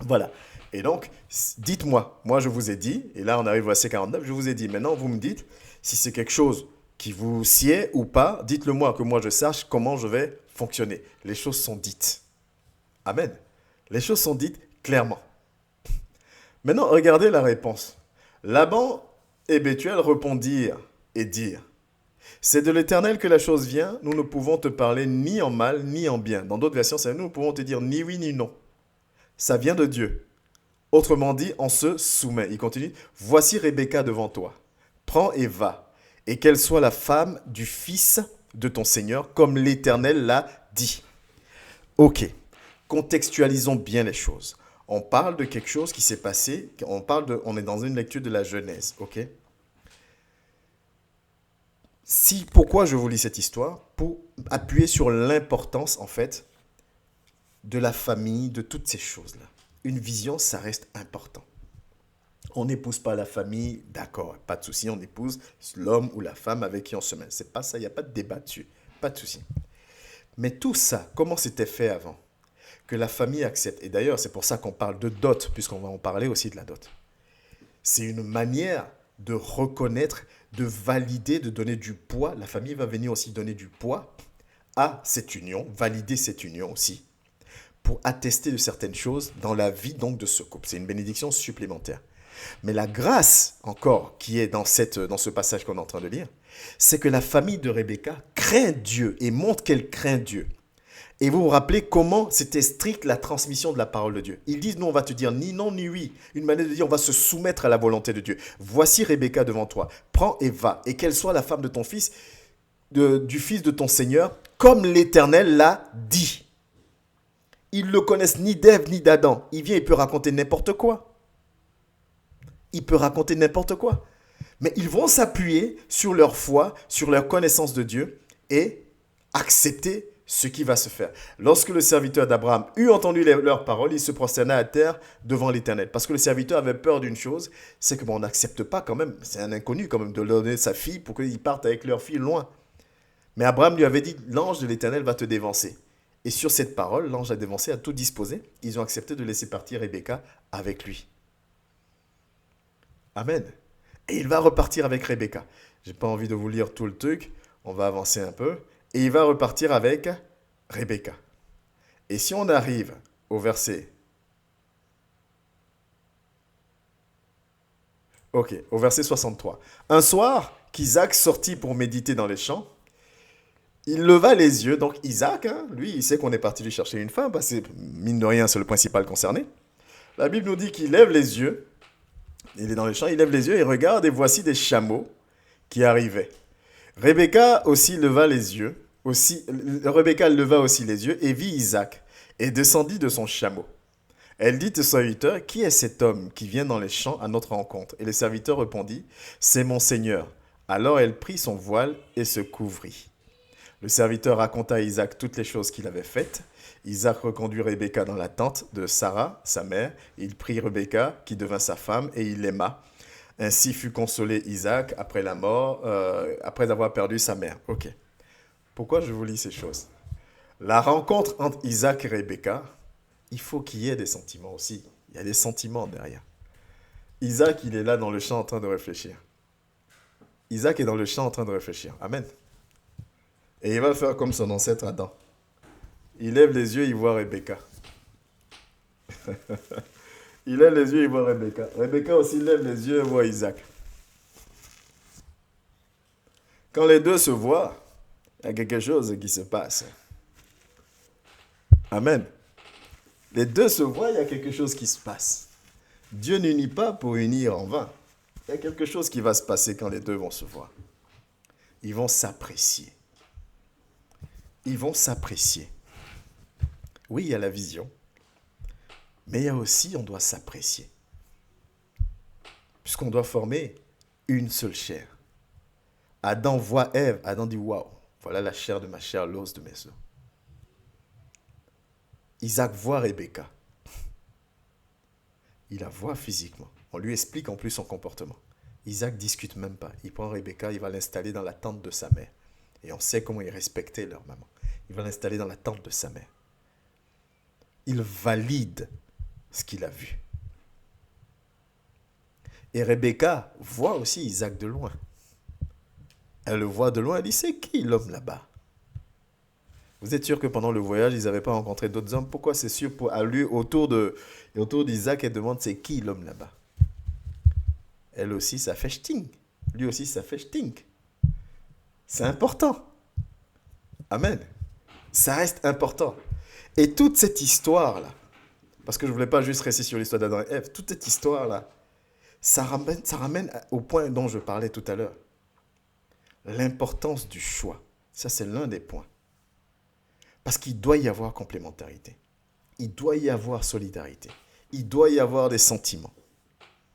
Voilà. Et donc, dites-moi, moi, je vous ai dit, et là, on arrive au verset 49, je vous ai dit, maintenant, vous me dites, si c'est quelque chose qui vous sied ou pas, dites-le moi, que moi, je sache comment je vais fonctionner. Les choses sont dites. Amen. Les choses sont dites clairement. Maintenant, regardez la réponse. Laban et Bethuel répondirent et dirent, « C'est de l'Éternel que la chose vient, nous ne pouvons te parler ni en mal ni en bien. » Dans d'autres versions, c'est nous ne pouvons te dire ni oui ni non. Ça vient de Dieu. Autrement dit, on se soumet. Il continue, « Voici Rebecca devant toi. Prends et va, et qu'elle soit la femme du fils de ton Seigneur, comme l'Éternel l'a dit. » Ok, contextualisons bien les choses. On parle de quelque chose qui s'est passé, on est dans une lecture de la Genèse, ok? Pourquoi je vous lis cette histoire? Pour appuyer sur l'importance, en fait, de la famille, de toutes ces choses-là. Une vision, ça reste important. On n'épouse pas la famille, d'accord, pas de souci, on épouse l'homme ou la femme avec qui on se mêle. C'est pas ça, il n'y a pas de débat dessus, pas de souci. Mais tout ça, comment c'était fait avant? Que la famille accepte. Et d'ailleurs, c'est pour ça qu'on parle de dot, puisqu'on va en parler aussi de la dot. C'est une manière de reconnaître, de valider, de donner du poids. La famille va venir aussi donner du poids à cette union, valider cette union aussi, pour attester de certaines choses dans la vie donc de ce couple. C'est une bénédiction supplémentaire. Mais la grâce, encore, qui est dans ce passage qu'on est en train de lire, c'est que la famille de Rebecca craint Dieu et montre qu'elle craint Dieu. Et vous vous rappelez comment c'était strict la transmission de la parole de Dieu. Ils disent, nous, on va te dire ni non ni oui. Une manière de dire, on va se soumettre à la volonté de Dieu. Voici Rebecca devant toi. Prends et va. Et qu'elle soit la femme de ton fils, du fils de ton Seigneur, comme l'Éternel l'a dit. Ils ne connaissent ni d'Ève ni d'Adam. Il vient, il peut raconter n'importe quoi. Il peut raconter n'importe quoi. Mais ils vont s'appuyer sur leur foi, sur leur connaissance de Dieu et accepter ce qui va se faire. Lorsque le serviteur d'Abraham eut entendu leurs paroles, il se prosterna à terre devant l'Éternel. Parce que le serviteur avait peur d'une chose, c'est qu'on n'accepte pas quand même, c'est un inconnu quand même, de donner sa fille pour qu'ils partent avec leur fille loin. Mais Abraham lui avait dit, l'ange de l'Éternel va te dévancer. Et sur cette parole, l'ange a dévancé, a tout disposé. Ils ont accepté de laisser partir Rebecca avec lui. Amen. Et il va repartir avec Rebecca. Je n'ai pas envie de vous lire tout le truc, on va avancer un peu. Et il va repartir avec Rebecca. Et si on arrive au verset... Ok, au verset 63. Un soir, qu'Isaac sortit pour méditer dans les champs, il leva les yeux. Donc Isaac, lui, il sait qu'on est parti lui chercher une femme, parce que mine de rien, c'est le principal concerné. La Bible nous dit qu'il lève les yeux, il est dans les champs, il lève les yeux et regarde, et voici des chameaux qui arrivaient. Rebecca aussi leva les yeux, Rebecca leva aussi les yeux et vit Isaac, et descendit de son chameau. Elle dit au serviteur, qui est cet homme qui vient dans les champs à notre rencontre? Et le serviteur répondit, c'est mon Seigneur. Alors elle prit son voile et se couvrit. Le serviteur raconta à Isaac toutes les choses qu'il avait faites. Isaac reconduit Rebecca dans la tente de Sarah, sa mère. Il prit Rebecca, qui devint sa femme, et il l'aima. Ainsi fut consolé Isaac après la mort, après avoir perdu sa mère. Ok. Pourquoi je vous lis ces choses? La rencontre entre Isaac et Rebecca, il faut qu'il y ait des sentiments aussi. Il y a des sentiments derrière. Isaac, il est là dans le champ en train de réfléchir. Isaac est dans le champ en train de réfléchir. Amen. Et il va faire comme son ancêtre Adam. Il lève les yeux, il voit Rebecca. Il lève les yeux, il voit Rebecca. Rebecca aussi lève les yeux et voit Isaac. Quand les deux se voient, il y a quelque chose qui se passe. Amen. Les deux se voient, il y a quelque chose qui se passe. Dieu n'unit pas pour unir en vain. Il y a quelque chose qui va se passer quand les deux vont se voir. Ils vont s'apprécier. Ils vont s'apprécier. Oui, il y a la vision. Mais il y a aussi, on doit s'apprécier. Puisqu'on doit former une seule chair. Adam voit Ève. Adam dit, waouh, voilà la chair de ma chair, l'os de mes os. Isaac voit Rebecca. Il la voit physiquement. On lui explique en plus son comportement. Isaac ne discute même pas. Il prend Rebecca, il va l'installer dans la tente de sa mère. Et on sait comment ils respectaient leur maman. Il va l'installer dans la tente de sa mère. Il valide ce qu'il a vu. Et Rebecca voit aussi Isaac de loin. Elle le voit de loin, elle dit, c'est qui l'homme là-bas? Vous êtes sûr que pendant le voyage, ils n'avaient pas rencontré d'autres hommes? Pourquoi c'est sûr à lui, autour d'Isaac, elle demande, c'est qui l'homme là-bas? Elle aussi, ça fait sting. Lui aussi, ça fait stink. C'est important. Amen. Ça reste important. Et toute cette histoire-là, parce que je ne voulais pas juste rester sur l'histoire d'Adam et Ève, toute cette histoire-là, ça ramène au point dont je parlais tout à l'heure. L'importance du choix. Ça, c'est l'un des points. Parce qu'il doit y avoir complémentarité. Il doit y avoir solidarité. Il doit y avoir des sentiments.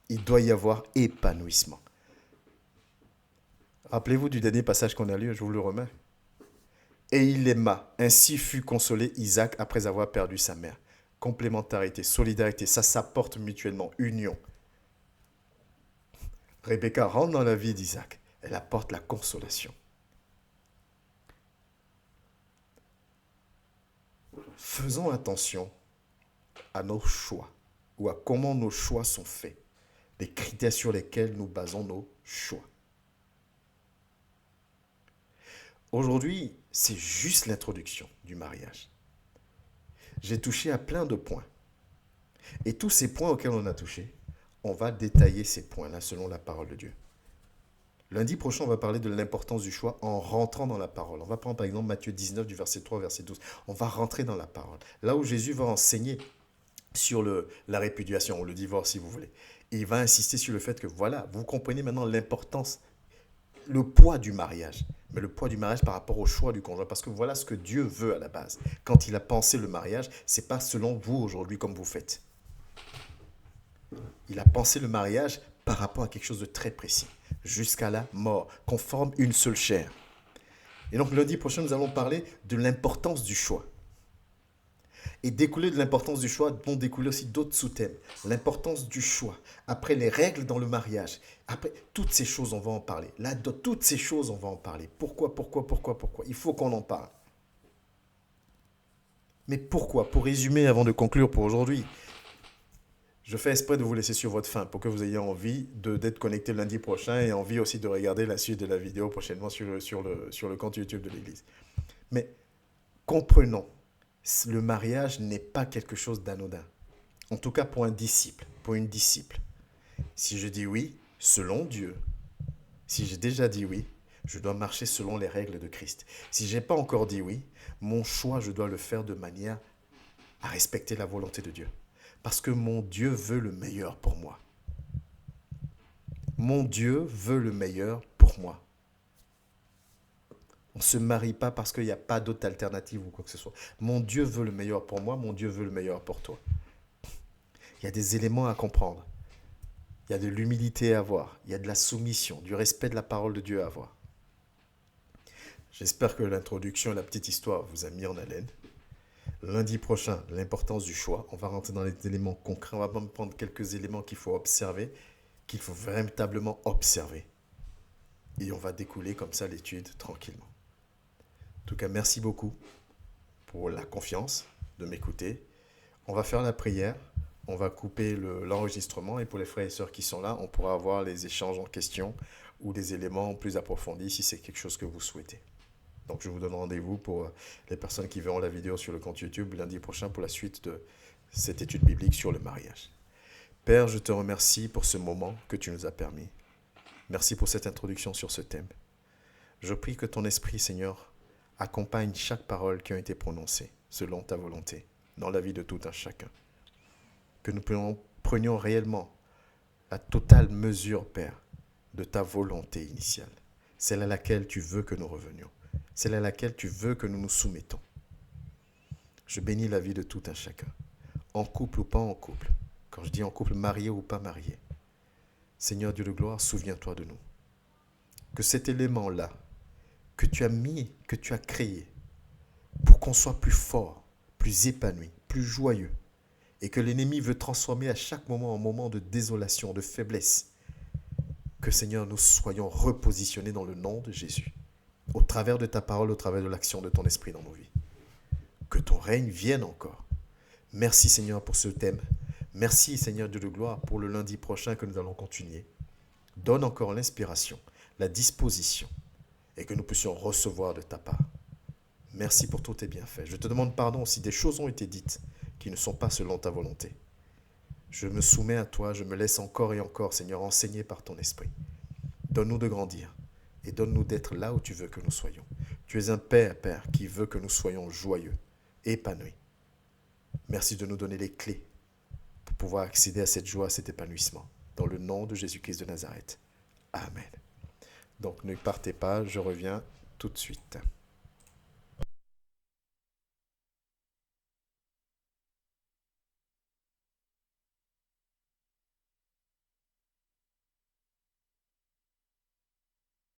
Il doit y avoir épanouissement. Rappelez-vous du dernier passage qu'on a lu, je vous le remets. Et il aima. Ainsi fut consolé Isaac après avoir perdu sa mère. Complémentarité, solidarité, ça s'apporte mutuellement. Union. Rebecca rentre dans la vie d'Isaac. Elle apporte la consolation. Faisons attention à nos choix ou à comment nos choix sont faits, les critères sur lesquels nous basons nos choix. Aujourd'hui, c'est juste l'introduction du mariage. J'ai touché à plein de points. Et tous ces points auxquels on a touché, on va détailler ces points-là selon la parole de Dieu. Lundi prochain, on va parler de l'importance du choix en rentrant dans la parole. On va prendre par exemple Matthieu 19 du verset 3 au verset 12. On va rentrer dans la parole. Là où Jésus va enseigner sur la répudiation ou le divorce si vous voulez. Et il va insister sur le fait que voilà, vous comprenez maintenant l'importance, le poids du mariage. Mais le poids du mariage par rapport au choix du conjoint. Parce que voilà ce que Dieu veut à la base. Quand il a pensé le mariage, ce n'est pas selon vous aujourd'hui comme vous faites. Il a pensé le mariage par rapport à quelque chose de très précis. Jusqu'à la mort, qu'on forme une seule chair. Et donc lundi prochain, nous allons parler de l'importance du choix. Et découler de l'importance du choix vont découler aussi d'autres sous-thèmes. L'importance du choix. Après les règles dans le mariage. Après toutes ces choses, on va en parler. Là, de toutes ces choses, on va en parler. Pourquoi? Il faut qu'on en parle. Mais pourquoi? Pour résumer, avant de conclure pour aujourd'hui, je fais exprès de vous laisser sur votre faim pour que vous ayez envie d'être connecté lundi prochain et envie aussi de regarder la suite de la vidéo prochainement sur le compte YouTube de l'Église. Mais comprenons, le mariage n'est pas quelque chose d'anodin. En tout cas pour un disciple, pour une disciple. Si je dis oui, selon Dieu, si j'ai déjà dit oui, je dois marcher selon les règles de Christ. Si je n'ai pas encore dit oui, mon choix, je dois le faire de manière à respecter la volonté de Dieu. Parce que mon Dieu veut le meilleur pour moi. Mon Dieu veut le meilleur pour moi. On ne se marie pas parce qu'il n'y a pas d'autre alternative ou quoi que ce soit. Mon Dieu veut le meilleur pour moi, mon Dieu veut le meilleur pour toi. Il y a des éléments à comprendre. Il y a de l'humilité à avoir. Il y a de la soumission, du respect de la parole de Dieu à avoir. J'espère que l'introduction et la petite histoire vous a mis en haleine. Lundi prochain, l'importance du choix. On va rentrer dans les éléments concrets. On va même prendre quelques éléments qu'il faut observer, qu'il faut véritablement observer. Et on va découler comme ça l'étude tranquillement. En tout cas, merci beaucoup pour la confiance de m'écouter. On va faire la prière. On va couper l'enregistrement et pour les frères et sœurs qui sont là, on pourra avoir les échanges en question ou des éléments plus approfondis si c'est quelque chose que vous souhaitez. Donc je vous donne rendez-vous pour les personnes qui verront la vidéo sur le compte YouTube lundi prochain pour la suite de cette étude biblique sur le mariage. Père, je te remercie pour ce moment que tu nous as permis. Merci pour cette introduction sur ce thème. Je prie que ton esprit, Seigneur, accompagne chaque parole qui a été prononcée selon ta volonté dans la vie de tout un chacun. Que nous prenions réellement la totale mesure, Père, de ta volonté initiale, celle à laquelle tu veux que nous revenions, celle à laquelle tu veux que nous nous soumettons. Je bénis la vie de tout un chacun, en couple ou pas en couple. Quand je dis en couple, marié ou pas marié. Seigneur Dieu de gloire, souviens-toi de nous. Que cet élément-là, que tu as mis, que tu as créé, pour qu'on soit plus fort, plus épanoui, plus joyeux, et que l'ennemi veut transformer à chaque moment en moment de désolation, de faiblesse, que Seigneur, nous soyons repositionnés dans le nom de Jésus, au travers de ta parole, au travers de l'action de ton esprit dans nos vies. Que ton règne vienne encore. Merci Seigneur pour ce thème. Merci Seigneur Dieu de gloire pour le lundi prochain que nous allons continuer. Donne encore l'inspiration, la disposition, et que nous puissions recevoir de ta part. Merci pour tous tes bienfaits. Je te demande pardon si des choses ont été dites qui ne sont pas selon ta volonté. Je me soumets à toi, je me laisse encore et encore, Seigneur, enseigner par ton esprit. Donne-nous de grandir et donne-nous d'être là où tu veux que nous soyons. Tu es un Père, Père, qui veut que nous soyons joyeux, épanouis. Merci de nous donner les clés pour pouvoir accéder à cette joie, à cet épanouissement. Dans le nom de Jésus-Christ de Nazareth. Amen. Donc ne partez pas, je reviens tout de suite.